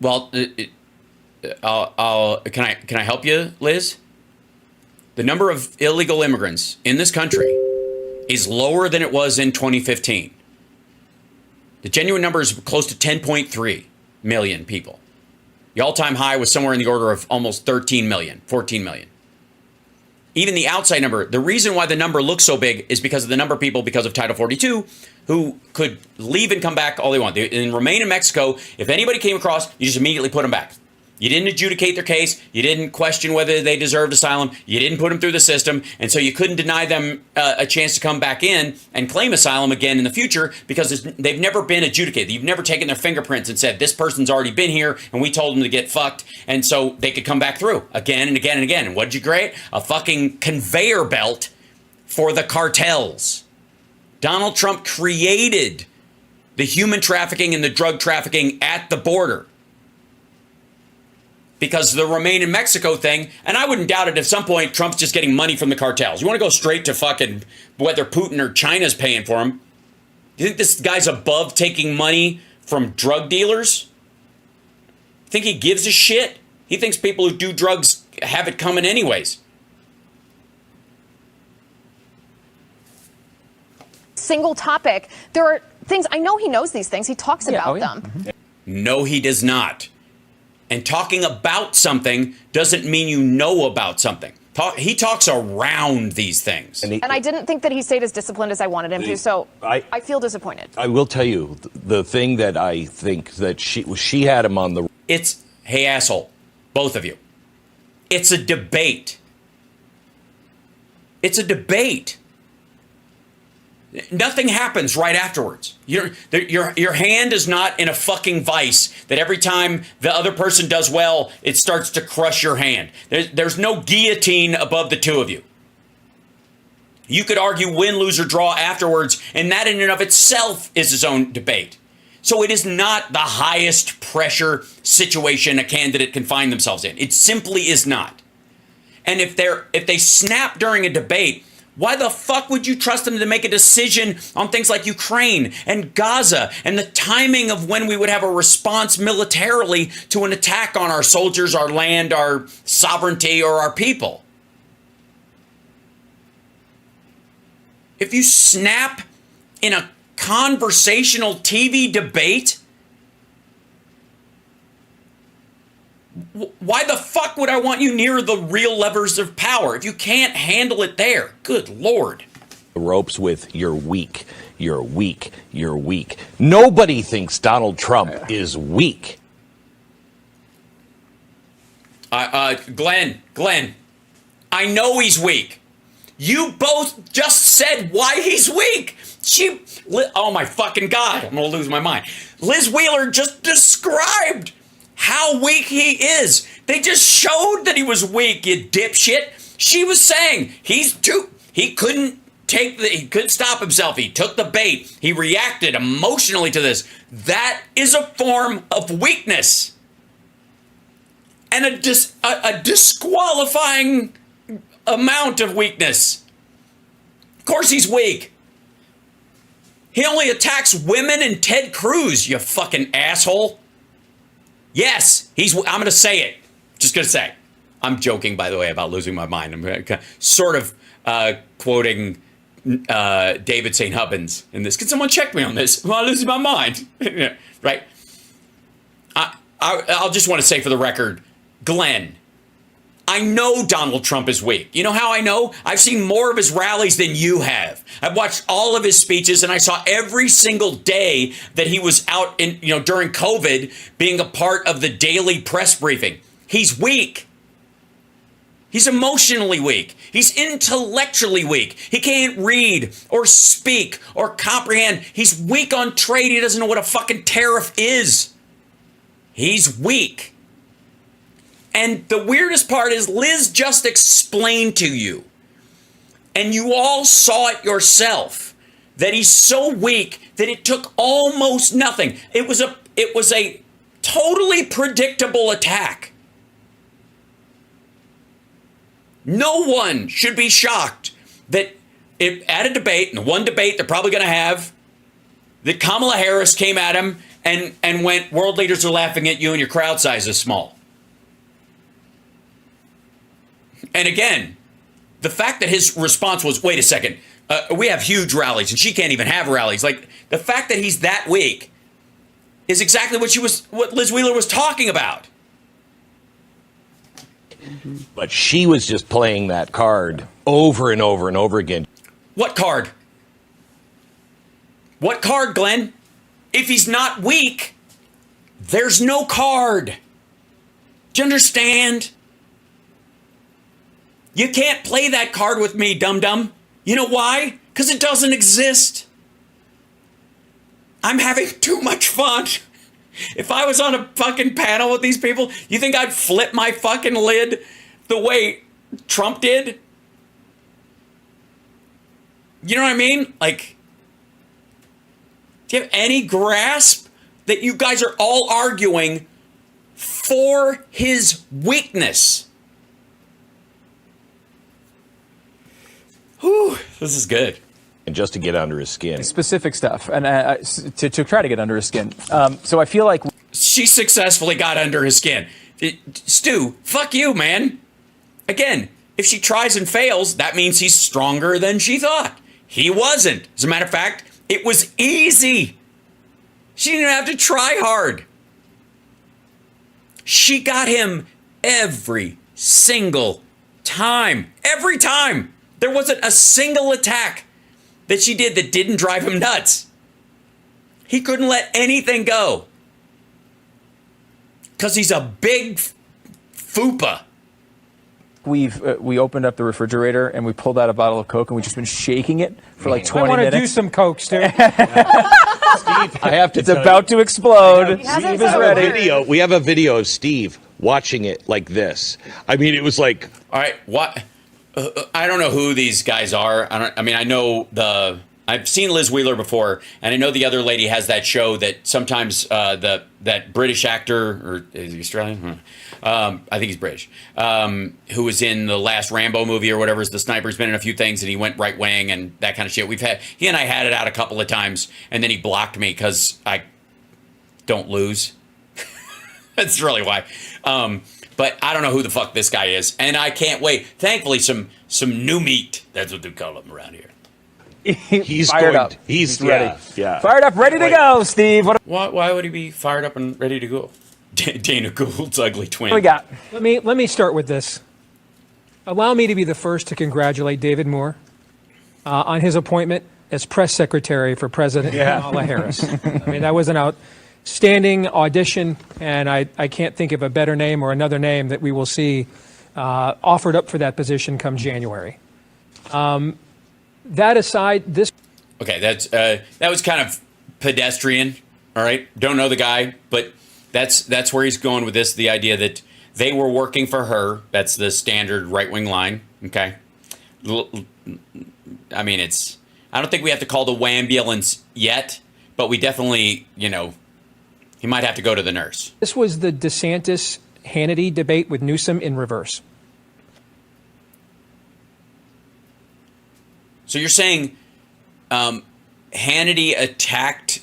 Well, can I help you, Liz? The number of illegal immigrants in this country is lower than it was in 2015. The genuine number is close to 10.3 million people. The all-time high was somewhere in the order of almost 13 million, 14 million. Even the outside number, the reason why the number looks so big is because of the number of people, because of Title 42, who could leave and come back all they want. And remain in Mexico, if anybody came across, you just immediately put them back. You didn't adjudicate their case. You didn't question whether they deserved asylum. You didn't put them through the system. And so you couldn't deny them a chance to come back in and claim asylum again in the future because they've never been adjudicated. You've never taken their fingerprints and said, this person's already been here and we told them to get fucked. And so they could come back through again and again and again. And what did you create? A fucking conveyor belt for the cartels. Donald Trump created the human trafficking and the drug trafficking at the border. Because the Remain in Mexico thing, and I wouldn't doubt it at some point, Trump's just getting money from the cartels. You want to go straight to fucking whether Putin or China's paying for him? You think this guy's above taking money from drug dealers? Think he gives a shit? He thinks people who do drugs have it coming anyways. Single topic. There are things, I know he knows these things. He talks about them. Mm-hmm. No, he does not. And talking about something doesn't mean you know about something. He talks around these things. And I didn't think that he stayed as disciplined as I wanted him to, so I feel disappointed. I will tell you, the thing that I think that she had him on the... It's, hey, asshole, both of you. It's a debate. It's a debate. Nothing happens right afterwards. Your hand is not in a fucking vice that every time the other person does well, it starts to crush your hand. There's no guillotine above the two of you. You could argue win, lose, or draw afterwards, and that in and of itself is its own debate. So it is not the highest pressure situation a candidate can find themselves in. It simply is not. And if they snap during a debate, why the fuck would you trust them to make a decision on things like Ukraine and Gaza and the timing of when we would have a response militarily to an attack on our soldiers, our land, our sovereignty, or our people? If you snap in a conversational TV debate, why the fuck would I want you near the real levers of power if you can't handle it there? Good Lord. The ropes with "you're weak, you're weak, you're weak." Nobody thinks Donald Trump is weak. Glenn, I know he's weak. You both just said why he's weak. Oh my fucking God, I'm gonna lose my mind. Liz Wheeler just described how weak he is. They just showed that he was weak, you dipshit. She was saying he couldn't stop himself. He took the bait. He reacted emotionally to this. That is a form of weakness. And a disqualifying amount of weakness. Of course he's weak. He only attacks women and Ted Cruz, you fucking asshole. Yes, I'm going to say it. Just going to say. I'm joking, by the way, about losing my mind. I'm sort of quoting David St. Hubbins in this. Can someone check me on this? Am I losing my mind? Right? I'll just want to say for the record, Glenn, I know Donald Trump is weak. You know how I know? I've seen more of his rallies than you have. I've watched all of his speeches, and I saw every single day that he was out during COVID being a part of the daily press briefing. He's weak. He's emotionally weak. He's intellectually weak. He can't read or speak or comprehend. He's weak on trade. He doesn't know what a fucking tariff is. He's weak. And the weirdest part is Liz just explained to you, and you all saw it yourself, that he's so weak that it took almost nothing. It was a totally predictable attack. No one should be shocked that at a debate, and the one debate they're probably going to have, that Kamala Harris came at him and went, "World leaders are laughing at you and your crowd size is small." And again, the fact that his response was, "Wait a second, we have huge rallies and she can't even have rallies." Like, the fact that he's that weak is exactly what Liz Wheeler was talking about. But she was just playing that card over and over and over again. What card? What card, Glenn? If he's not weak, there's no card. Do you understand? You can't play that card with me, dum-dum. You know why? Because it doesn't exist. I'm having too much fun. If I was on a fucking panel with these people, you think I'd flip my fucking lid the way Trump did? You know what I mean? Like, do you have any grasp that you guys are all arguing for his weakness? Whew, this is good. And just to get under his skin. Specific stuff, and to try to get under his skin. So I feel like she successfully got under his skin. Stu, fuck you, man. Again, if she tries and fails, that means he's stronger than she thought. He wasn't. As a matter of fact, it was easy. She didn't have to try hard. She got him every single time. Every time. There wasn't a single attack that she did that didn't drive him nuts. He couldn't let anything go. Because he's a big fupa. we opened up the refrigerator and we pulled out a bottle of Coke and we've just been shaking it for like 20 minutes. I want to do some Coke, Stu. Steve, I have to. It's about to explode. Steve is ready. We have a video of Steve watching it like this. I mean, it was like, all right, what? I don't know who these guys are. I know I've seen Liz Wheeler before, and I know the other lady has that show that sometimes that British actor, or is he Australian? I think he's British, who was in the last Rambo movie or whatever. The sniper's been in a few things, and he went right wing and that kind of shit. He and I had it out a couple of times, and then he blocked me because I don't lose. That's really why. But I don't know who the fuck this guy is, and I can't wait. Thankfully, some new meat. That's what they call him around here. He's fired up. He's ready. Yeah. Fired up, ready to go, Steve. What Why would he be fired up and ready to go? Dana Gould's ugly twin. do we got? Let me start with this. Allow me to be the first to congratulate David Moore on his appointment as press secretary for President Kamala Harris. I mean, that was an outstanding audition, and I can't think of a better name or another name that we will see offered up for that position come January. That aside, this. Okay, that was kind of pedestrian. All right, don't know the guy, but that's where he's going with this. The idea that they were working for her. That's the standard right-wing line. Okay, I mean, I don't think we have to call the wambulance yet, but we definitely, he might have to go to the nurse. This was the DeSantis-Hannity debate with Newsom in reverse. So you're saying Hannity attacked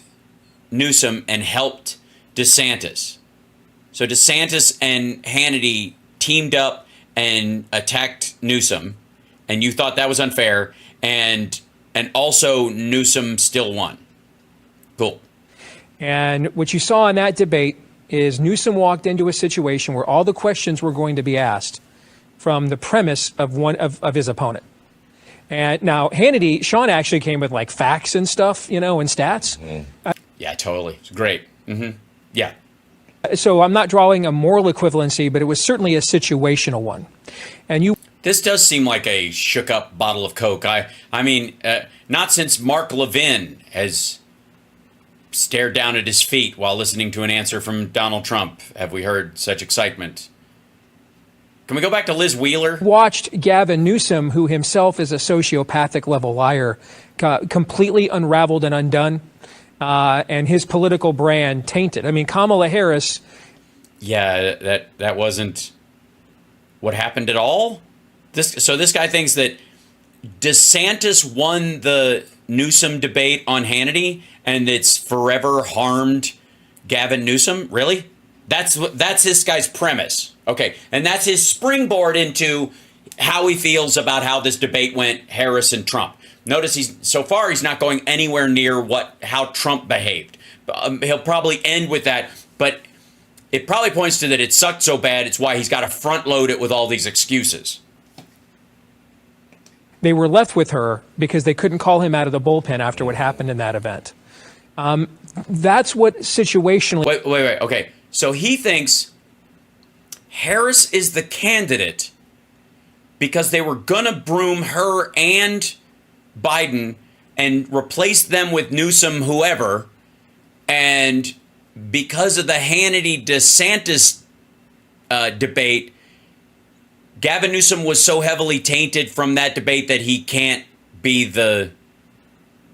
Newsom and helped DeSantis. So DeSantis and Hannity teamed up and attacked Newsom, and you thought that was unfair, and also Newsom still won. Cool. And what you saw in that debate is Newsom walked into a situation where all the questions were going to be asked from the premise of one of his opponent. And now Sean actually came with like facts and stuff, and stats. Yeah, totally. It's great. Mm-hmm. Yeah. So I'm not drawing a moral equivalency, but it was certainly a situational one. And this does seem like a shook up bottle of Coke. I mean, not since Mark Levin has stared down at his feet while listening to an answer from Donald Trump have we heard such excitement. Can we go back to Liz Wheeler? Watched Gavin Newsom, who himself is a sociopathic level liar, completely unraveled and undone, and his political brand tainted. I mean, Kamala Harris. Yeah, that wasn't what happened at all. So this guy thinks that DeSantis won the Newsom debate on Hannity, and it's forever harmed Gavin Newsom. Really? That's this guy's premise. Okay, and that's his springboard into how he feels about how this debate went, Harris and Trump. Notice so far he's not going anywhere near how Trump behaved. He'll probably end with that, but it probably points to that it sucked so bad. It's why he's got to front load it with all these excuses. They were left with her because they couldn't call him out of the bullpen after what happened in that event. That's what situationally. Wait. Okay, so he thinks Harris is the candidate because they were gonna broom her and Biden and replace them with Newsom, whoever, and because of the Hannity-DeSantis debate, Gavin Newsom was so heavily tainted from that debate that he can't be the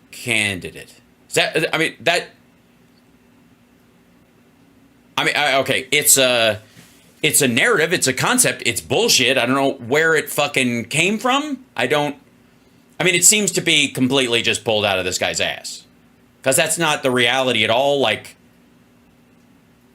candidate. Okay, it's a narrative, it's a concept, it's bullshit. I don't know where it fucking came from. It seems to be completely just pulled out of this guy's ass. Because that's not the reality at all.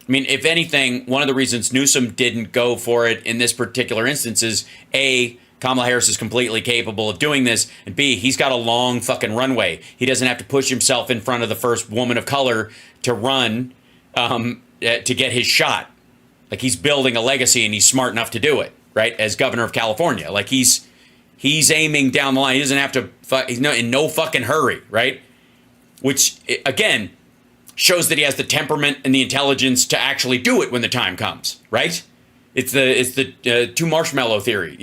If anything, one of the reasons Newsom didn't go for it in this particular instance is A, Kamala Harris is completely capable of doing this, and B, he's got a long fucking runway. He doesn't have to push himself in front of the first woman of color to run to get his shot. He's building a legacy and he's smart enough to do it, right? As governor of California. He's aiming down the line. He doesn't have to, he's in no fucking hurry, right? Which, again, shows that he has the temperament and the intelligence to actually do it when the time comes, right? It's the two marshmallow theory,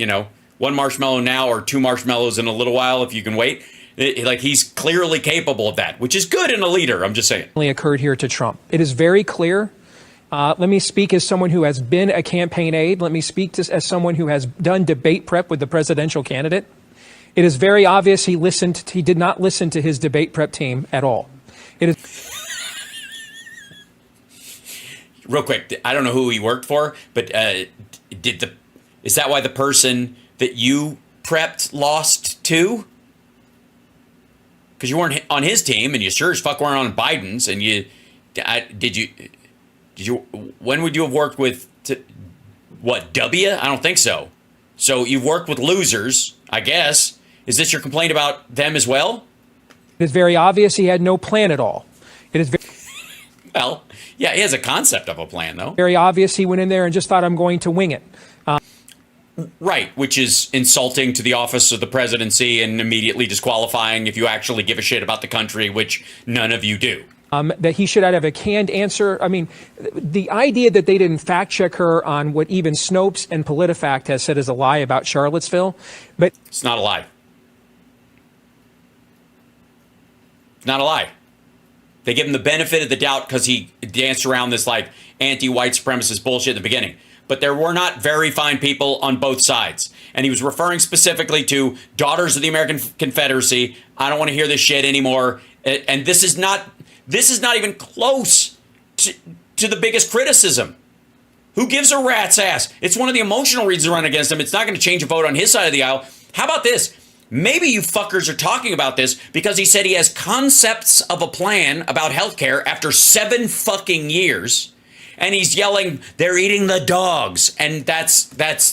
one marshmallow now or two marshmallows in a little while if you can wait. He's clearly capable of that, which is good in a leader, I'm just saying. Occurred here to Trump. It is very clear Let me speak as someone who has been a campaign aide. Let me speak as someone who has done debate prep with the presidential candidate. It is very obvious he did not listen to his debate prep team at all. It is. Real quick, I don't know who he worked for, but is that why the person that you prepped lost too? Because you weren't on his team, and you sure as fuck weren't on Biden's. And did you? When would you have worked with W? I don't think so. So you've worked with losers, I guess. Is this your complaint about them as well? It is very obvious he had no plan at all. It is well, yeah, he has a concept of a plan, though. Very obvious he went in there and just thought, I'm going to wing it. Right, which is insulting to the office of the presidency and immediately disqualifying if you actually give a shit about the country, which none of you do. That he should have a canned answer. I mean, the idea that they didn't fact check her on what even Snopes and PolitiFact has said is a lie about Charlottesville, but it's not a lie. It's not a lie. They give him the benefit of the doubt because he danced around this like anti-white supremacist bullshit in the beginning. But there were not very fine people on both sides. And he was referring specifically to daughters of the American Confederacy. I don't want to hear this shit anymore. And this is not even close to the biggest criticism. Who gives a rat's ass? It's one of the emotional reasons to run against him. It's not going to change a vote on his side of the aisle. How about this? Maybe you fuckers are talking about this because he said he has concepts of a plan about healthcare after 7 fucking years. And he's yelling, they're eating the dogs. And that's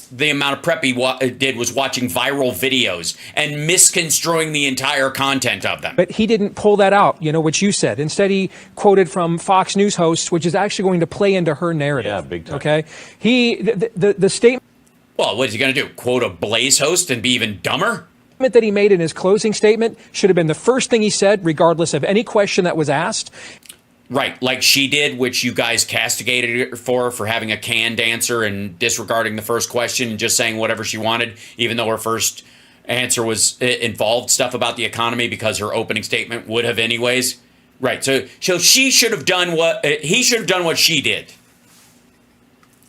the amount of prep he did, was watching viral videos and misconstruing the entire content of them. But he didn't pull that out, which you said. Instead, he quoted from Fox News hosts, which is actually going to play into her narrative. Yeah, big time. Okay? The statement... Well, what is he going to do? Quote a Blaze host and be even dumber? That he made in his closing statement should have been the first thing he said, regardless of any question that was asked. Right, like she did, which you guys castigated her for having a canned answer and disregarding the first question and just saying whatever she wanted, even though her first answer involved stuff about the economy because her opening statement would have anyways. Right, so she should have done he should have done what she did,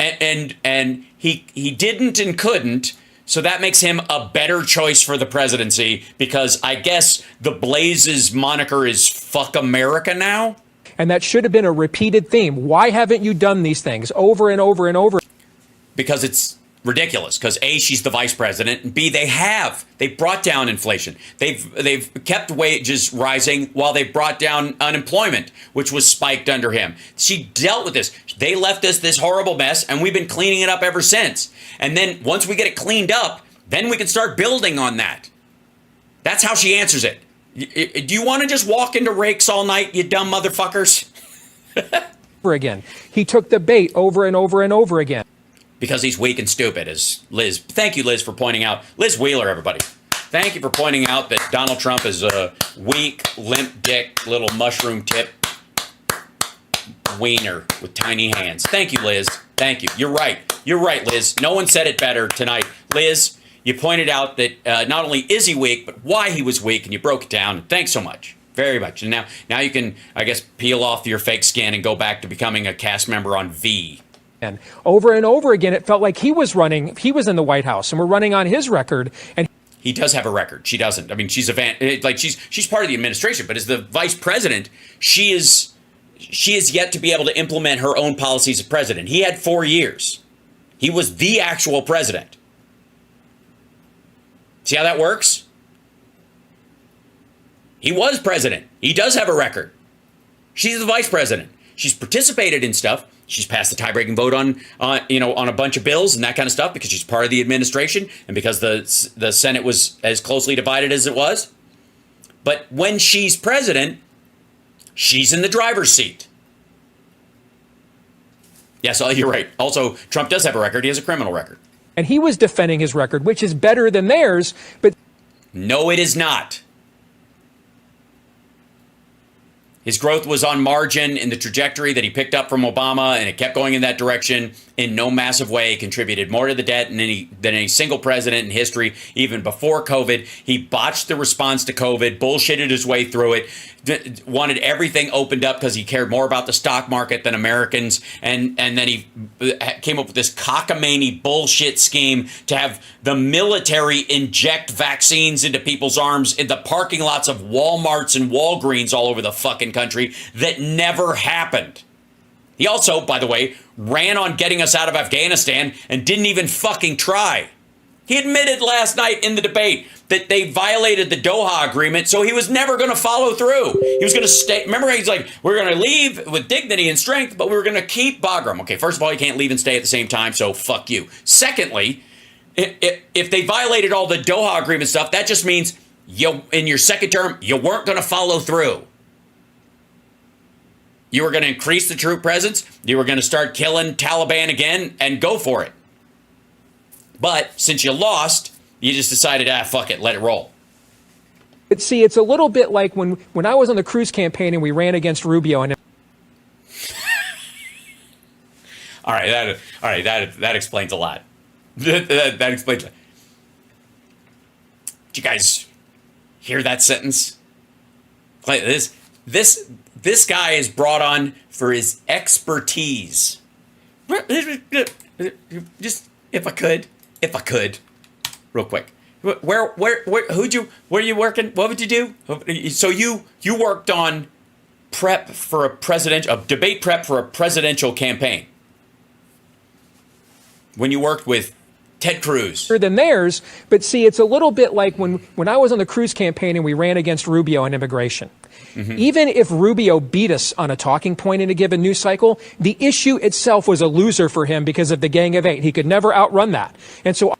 and he didn't and couldn't. So that makes him a better choice for the presidency because I guess the Blaze's moniker is "Fuck America" now. And that should have been a repeated theme. Why haven't you done these things over and over and over? Because it's ridiculous. Because A, she's the vice president, and B, they brought down inflation. They've kept wages rising while they brought down unemployment, which was spiked under him. She dealt with this. They left us this horrible mess, and we've been cleaning it up ever since. And then once we get it cleaned up, then we can start building on that. That's how she answers it. Do you want to just walk into rakes all night, you dumb motherfuckers? Again. He took the bait over and over and over again. Because he's weak and stupid, as Liz. Thank you, Liz, for pointing out. Liz Wheeler, everybody. Thank you for pointing out that Donald Trump is a weak, limp dick, little mushroom tip wiener with tiny hands. Thank you, Liz. Thank you. You're right. You're right, Liz. No one said it better tonight. Liz, you pointed out that not only is he weak, but why he was weak, and you broke it down. Thanks so much. Very much. And now you can, I guess, peel off your fake skin and go back to becoming a cast member on V. And over again, it felt like he was in the White House, and we're running on his record. And he does have a record. She doesn't. I mean, she's part of the administration, but as the vice president, she is yet to be able to implement her own policies as president. He had 4 years. He was the actual president. See how that works? He was president. He does have a record. She's the vice president. She's participated in stuff. She's passed the tie-breaking vote on a bunch of bills and that kind of stuff because she's part of the administration and because the Senate was as closely divided as it was. But when she's president, she's in the driver's seat. Yes, you're right. Also, Trump does have a record. He has a criminal record. And he was defending his record, which is better than theirs, but... No, it is not. His growth was on margin in the trajectory that he picked up from Obama, and it kept going in that direction in no massive way. He contributed more to the debt than any single president in history, even before COVID. He botched the response to COVID, bullshitted his way through it, wanted everything opened up because he cared more about the stock market than Americans. And then he came up with this cockamamie bullshit scheme to have the military inject vaccines into people's arms in the parking lots of Walmarts and Walgreens all over the fucking country. That never happened. He also, by the way, ran on getting us out of Afghanistan and didn't even fucking try. He admitted last night in the debate that they violated the Doha agreement, so he was never going to follow through. He was going to stay. Remember, he's like, we're going to leave with dignity and strength, but we're going to keep Bagram. Okay, first of all, you can't leave and stay at the same time, so fuck you. Secondly, if they violated all the Doha agreement stuff, that just means you, in your second term, you weren't going to follow through. You were going to increase the troop presence. You were going to start killing Taliban again and go for it. But since you lost, you just decided, fuck it, let it roll. But see, it's a little bit like when I was on the Cruz campaign and we ran against Rubio. And all right, that explains a lot. that explains. Did you guys hear that sentence? This guy is brought on for his expertise. Just if I could, real quick. Where are you working? What would you do? So you worked on debate prep for a presidential campaign. When you worked with Ted Cruz. Than theirs, but see, it's a little bit like when I was on the Cruz campaign and we ran against Rubio on immigration. Mm-hmm. Even if Rubio beat us on a talking point in a given news cycle, the issue itself was a loser for him because of the Gang of Eight. He could never outrun that. And so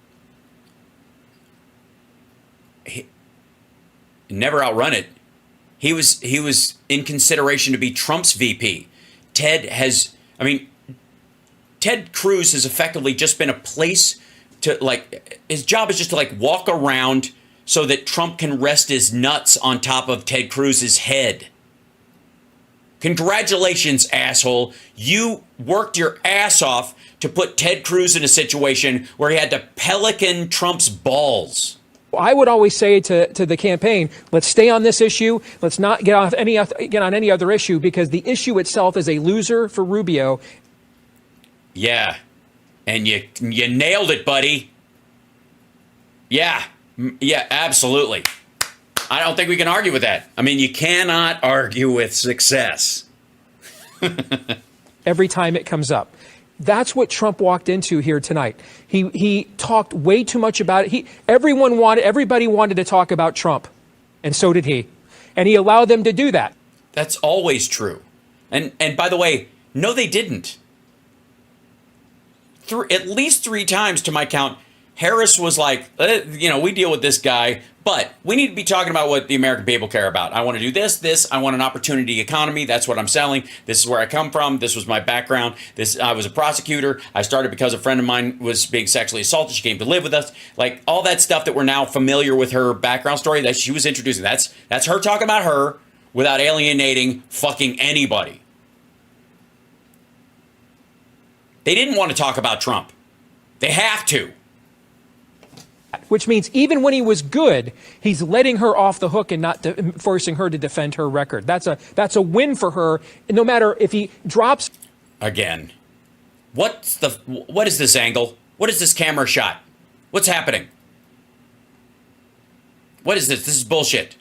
he never outrun it. He was in consideration to be Trump's VP. Ted Cruz has effectively just been a place to, like, his job is just to, like, walk around so that Trump can rest his nuts on top of Ted Cruz's head. Congratulations, asshole. You worked your ass off to put Ted Cruz in a situation where he had to pelican Trump's balls. I would always say to the campaign, let's stay on this issue. Let's not get on any other issue, because the issue itself is a loser for Rubio. Yeah. And you nailed it, buddy. Yeah, absolutely. I don't think we can argue with that. I mean, you cannot argue with success. Every time it comes up. That's what Trump walked into here tonight. He talked way too much about it. Everybody wanted to talk about Trump, and so did he. And he allowed them to do that. That's always true. And by the way, no, they didn't. At least 3 times, to my count, Harris was like, we deal with this guy, but we need to be talking about what the American people care about. I want to do this. I want an opportunity economy. That's what I'm selling. This is where I come from. This was my background. I was a prosecutor. I started because a friend of mine was being sexually assaulted. She came to live with us. Like, all that stuff that we're now familiar with her background story that she was introducing. That's her talking about her without alienating fucking anybody. They didn't want to talk about Trump. They have to. Which means even when he was good, he's letting her off the hook and not forcing her to defend her record. That's a win for her, no matter if he drops. Again, what is this angle? What is this camera shot? What's happening? What is this? This is bullshit.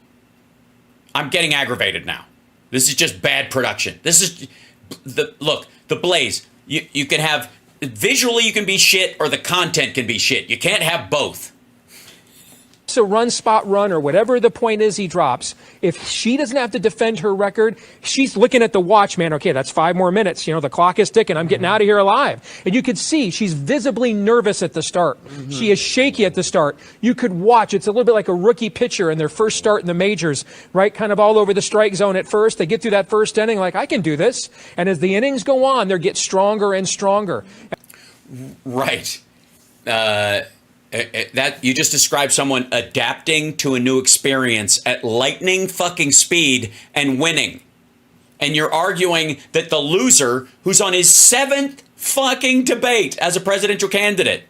I'm getting aggravated now. This is just bad production. This is the Blaze. You can have, visually you can be shit, or the content can be shit. You can't have both. A run, spot run, or whatever the point is he drops, if she doesn't have to defend her record, she's looking at the watch, man. Okay, that's 5 more minutes. The clock is ticking. I'm getting out of here alive. And you could see she's visibly nervous at the start. Mm-hmm. She is shaky at the start. You could watch. It's a little bit like a rookie pitcher in their first start in the majors, right? Kind of all over the strike zone at first. They get through that first inning like, I can do this. And as the innings go on, they get stronger and stronger. Right. That you just described someone adapting to a new experience at lightning fucking speed and winning. And you're arguing that the loser, who's on his 7th fucking debate as a presidential candidate,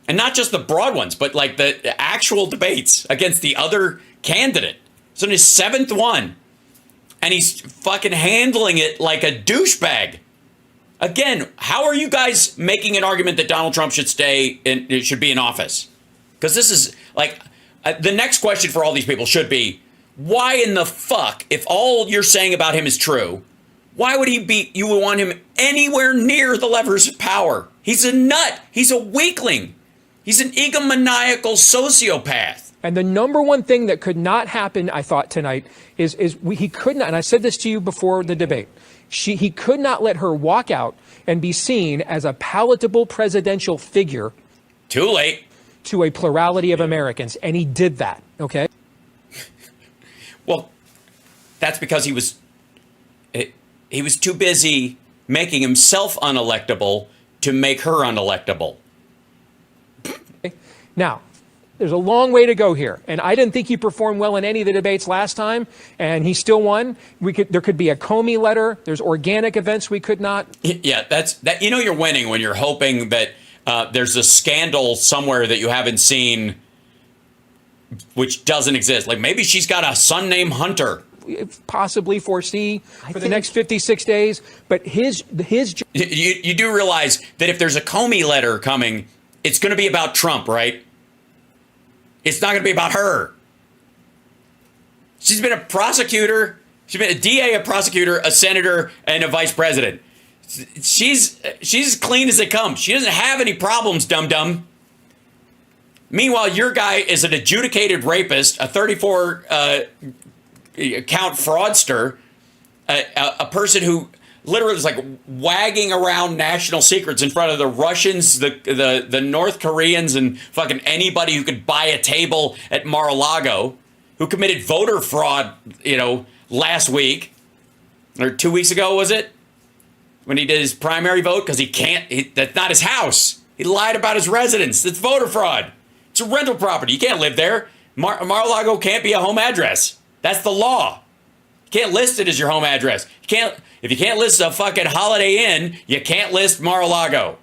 and not just the broad ones, but like the actual debates against the other candidate, so in his 7th one, And he's fucking handling it like a douchebag. Again, how are you guys making an argument that Donald Trump should should be in office? Because this is like, the next question for all these people should be, why in the fuck, if all you're saying about him is true, why would you would want him anywhere near the levers of power? He's a nut. He's a weakling. He's an egomaniacal sociopath. And the number one thing that could not happen, I thought tonight, is he could not, and I said this to you before the debate, he could not let her walk out and be seen as a palatable presidential figure. Too late. To a plurality of Americans, and he did that, okay? Well, that's because he was too busy making himself unelectable to make her unelectable. Now, there's a long way to go here, and I didn't think he performed well in any of the debates last time, and he still won. There could be a Comey letter. There's organic events we could not. Yeah, that. You know, you're winning when you're hoping that there's a scandal somewhere that you haven't seen, which doesn't exist. Like maybe she's got a son named Hunter. Possibly foresee for the next 56 days, but his. You do realize that if there's a Comey letter coming, it's going to be about Trump, right? It's not going to be about her. She's been a prosecutor. She's been a DA, a prosecutor, a senator, and a vice president. She's as clean as they come. She doesn't have any problems, dum-dum. Meanwhile, your guy is an adjudicated rapist, a 34-count fraudster, a person who literally was like wagging around national secrets in front of the Russians, the North Koreans, and fucking anybody who could buy a table at Mar-a-Lago, who committed voter fraud, last week or 2 weeks ago, was it? When he did his primary vote, because that's not his house. He lied about his residence. It's voter fraud. It's a rental property. You can't live there. Mar-a-Lago can't be a home address. That's the law. You can't list it as your home address. If you can't list a fucking Holiday Inn, you can't list Mar-a-Lago.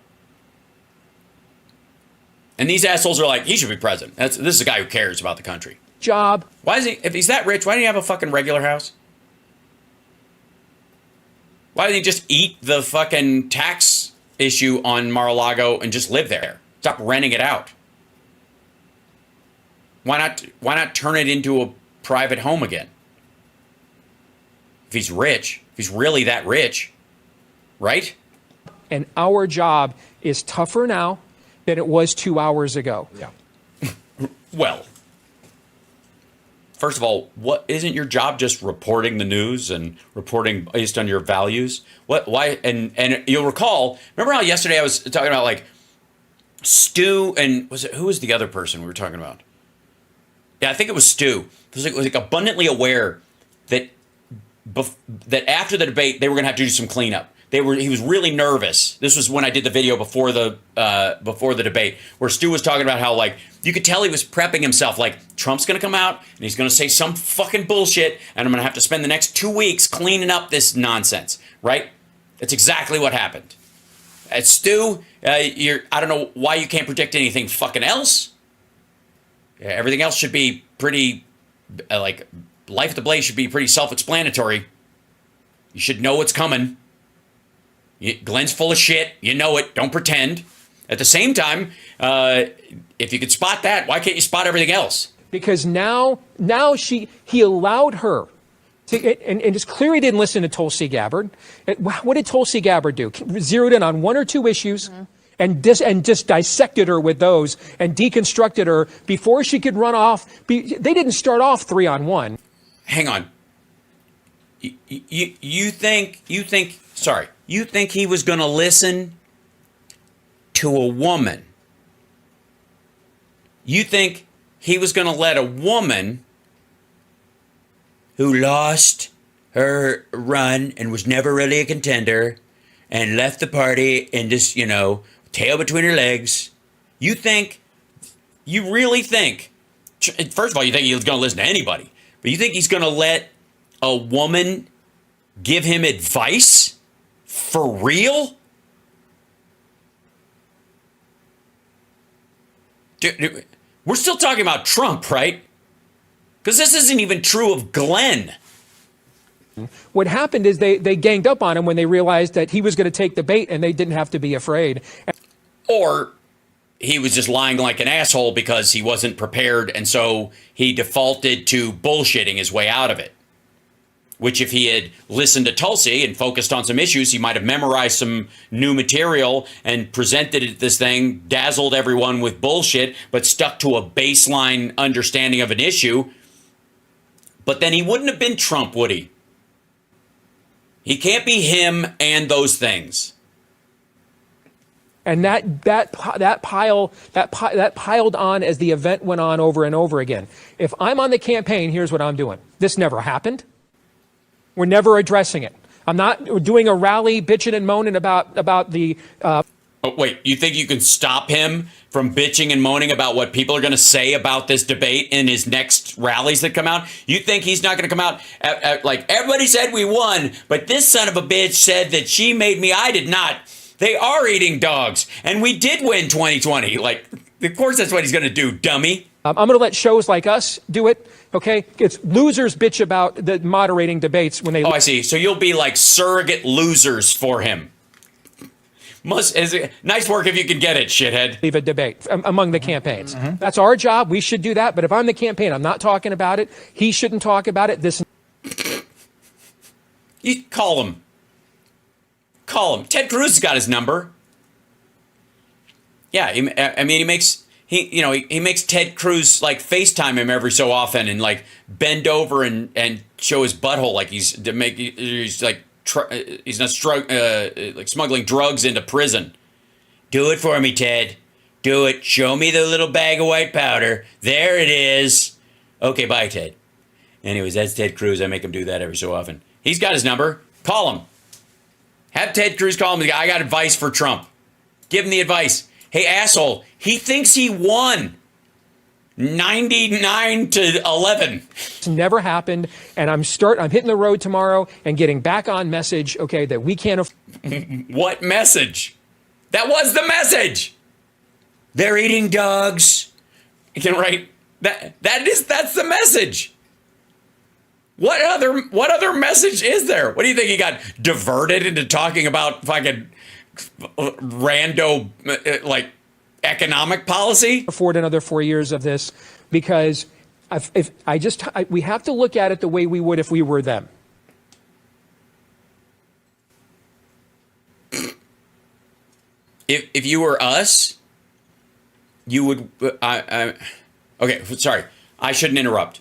And these assholes are like, he should be president. This is a guy who cares about the country. Job. Why is he? If he's that rich, why doesn't he have a fucking regular house? Why doesn't he just eat the fucking tax issue on Mar-a-Lago and just live there? Stop renting it out. Why not turn it into a private home again? If he's rich, if he's really that rich, right? And our job is tougher now than it was 2 hours ago. Yeah. Well, first of all, what isn't your job just reporting the news and reporting based on your values? Why? And you'll recall, remember how yesterday I was talking about like Stu and who was the other person we were talking about? Yeah, I think it was Stu. It was like abundantly aware that after the debate they were going to have to do some cleanup. He was really nervous. This was when I did the video before the debate, where Stu was talking about how like you could tell he was prepping himself. Like Trump's going to come out and he's going to say some fucking bullshit, and I'm going to have to spend the next 2 weeks cleaning up this nonsense. Right? That's exactly what happened. Stu, I don't know why you can't predict anything fucking else. Yeah, everything else should be pretty like Life at the Blaze should be pretty self-explanatory. You should know what's coming. Glenn's full of shit. You know it. Don't pretend. At the same time, if you could spot that, why can't you spot everything else? Because now he allowed her to, and it's clear he didn't listen to Tulsi Gabbard. What did Tulsi Gabbard do? Zeroed in on one or two issues. Mm-hmm. And just dissected her with those and deconstructed her before she could run off. They didn't start off 3-on-1. Hang on. You think he was going to listen to a woman? You think he was going to let a woman who lost her run and was never really a contender and left the party and just, tail between her legs. You really think, first of all, you think he's going to listen to anybody, but you think he's going to let a woman give him advice? For real? Dude, we're still talking about Trump, right? Because this isn't even true of Glenn. What happened is they ganged up on him when they realized that he was going to take the bait and they didn't have to be afraid. Or he was just lying like an asshole because he wasn't prepared, and so he defaulted to bullshitting his way out of it. Which, if he had listened to Tulsi and focused on some issues, he might have memorized some new material and presented this thing, dazzled everyone with bullshit, but stuck to a baseline understanding of an issue. But then he wouldn't have been Trump, would he? He can't be him and those things. And that piled on as the event went on over and over again. If I'm on the campaign, here's what I'm doing. This never happened. We're never addressing it. I'm not doing a rally bitching and moaning about the. Oh, wait, you think you can stop him from bitching and moaning about what people are going to say about this debate in his next rallies that come out? You think he's not going to come out like, everybody said we won, but this son of a bitch said that she made me. I did not. They are eating dogs, and we did win 2020. Like, of course that's what he's going to do, dummy. I'm going to let shows like us do it. Okay, it's losers bitch about the moderating debates when they. Oh, I see. So you'll be like surrogate losers for him. Nice work if you can get it, shithead. Leave a debate among the campaigns. Mm-hmm. That's our job. We should do that. But if I'm the campaign, I'm not talking about it. He shouldn't talk about it. You call him. Call him. Ted Cruz has got his number. Yeah, he makes Ted Cruz like FaceTime him every so often and like bend over and show his butthole like he's not like smuggling drugs into prison. Do it for me, Ted. Do it. Show me the little bag of white powder. There it is. Okay, bye, Ted. Anyways, that's Ted Cruz. I make him do that every so often. He's got his number. Call him. Have Ted Cruz call him. I got advice for Trump. Give him the advice. Hey, asshole, he thinks he won 99-11. It's never happened, and I'm hitting the road tomorrow and getting back on message, okay, that we can't What message? That was the message. They're eating dogs. You can write that's the message. What other message is there? What do you think he got diverted into talking about fucking rando like economic policy? Afford another 4 years of this because we have to look at it the way we would if we were them. If you were us, you would. Okay, sorry, I shouldn't interrupt.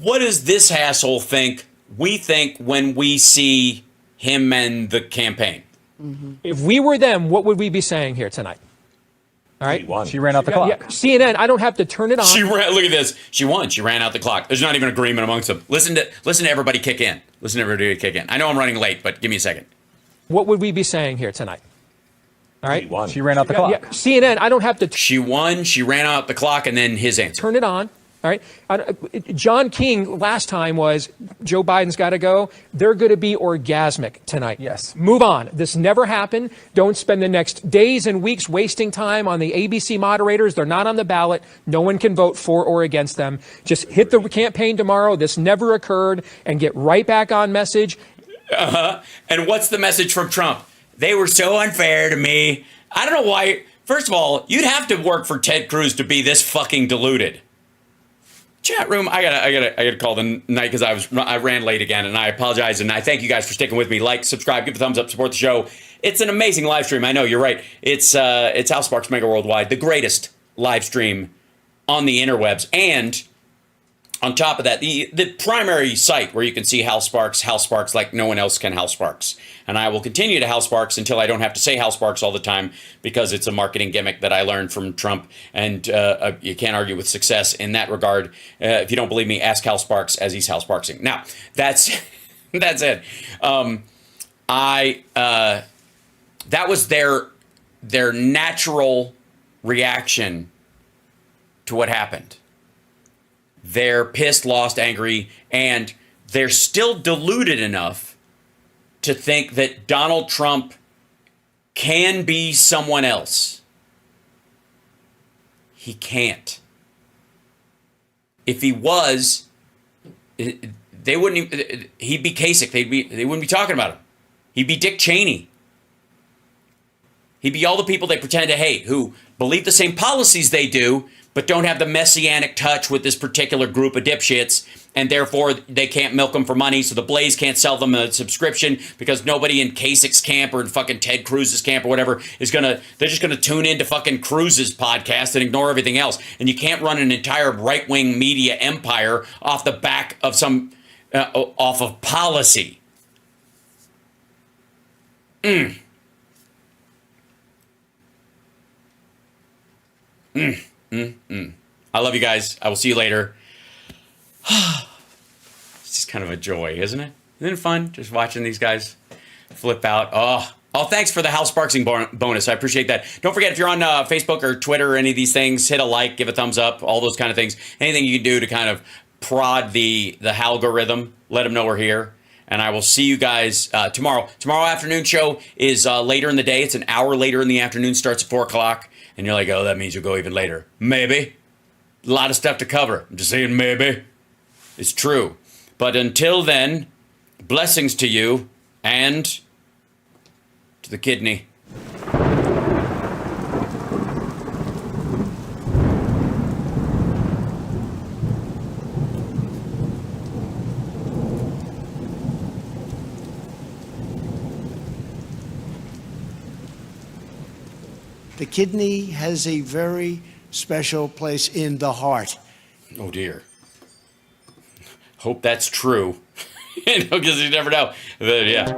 What does this asshole think we think when we see him and the campaign? Mm-hmm. If we were them, what would we be saying here tonight? All right. She ran out the clock. Yeah, CNN, I don't have to turn it on. Look at this. She won. She ran out the clock. There's not even agreement amongst them. Listen to everybody kick in. Listen to everybody kick in. I know I'm running late, but give me a second. What would we be saying here tonight? All right. She ran out the clock. Yeah, CNN, I don't have to. She won. She ran out the clock, and then his answer. Turn it on. All right. John King last time was Joe Biden's got to go. They're going to be orgasmic tonight. Yes. Move on. This never happened. Don't spend the next days and weeks wasting time on the ABC moderators. They're not on the ballot. No one can vote for or against them. Just hit the campaign tomorrow. This never occurred and get right back on message. And what's the message from Trump? They were so unfair to me. I don't know why. First of all, you'd have to work for Ted Cruz to be this fucking deluded. Chat room, I gotta call the night because I ran late again, and I apologize, and I thank you guys for sticking with me. Like, subscribe, give a thumbs up, support the show. It's an amazing live stream. I know you're right. It's Hal Sparks Mega Worldwide, the greatest live stream on the interwebs, and on top of that, the primary site where you can see Hal Sparks like no one else can Hal Sparks. And I will continue to Hal Sparks until I don't have to say Hal Sparks all the time because it's a marketing gimmick that I learned from Trump. And you can't argue with success in that regard. If you don't believe me, ask Hal Sparks as he's Hal Sparksing. Now, that's it. That was their natural reaction to what happened. They're pissed, lost, angry, and they're still deluded enough to think that Donald Trump can be someone else. He can't. If he was, they wouldn't even, he'd be Kasich. They wouldn't be talking about him. He'd be Dick Cheney. He'd be all the people they pretend to hate who believe the same policies they do, but don't have the messianic touch with this particular group of dipshits, and therefore they can't milk them for money, so the Blaze can't sell them a subscription because nobody in Kasich's camp or in fucking Ted Cruz's camp or whatever they're just gonna tune into fucking Cruz's podcast and ignore everything else. And you can't run an entire right-wing media empire off the back of off of policy. I love you guys. I will see you later. It's just kind of a joy, isn't it? Isn't it fun just watching these guys flip out? Oh, thanks for the Hal Sparksing bonus. I appreciate that. Don't forget, if you're on Facebook or Twitter or any of these things, hit a like, give a thumbs up, all those kind of things. Anything you can do to kind of prod the algorithm, let them know we're here. And I will see you guys tomorrow. Tomorrow afternoon show is later in the day. It's an hour later in the afternoon, starts at 4 o'clock. And you're like, oh, that means you'll go even later. Maybe. A lot of stuff to cover. I'm just saying maybe. It's true. But until then, blessings to you and to the kidney. The kidney has a very special place in the heart. Oh, dear. Hope that's true. Because you never know. Yeah.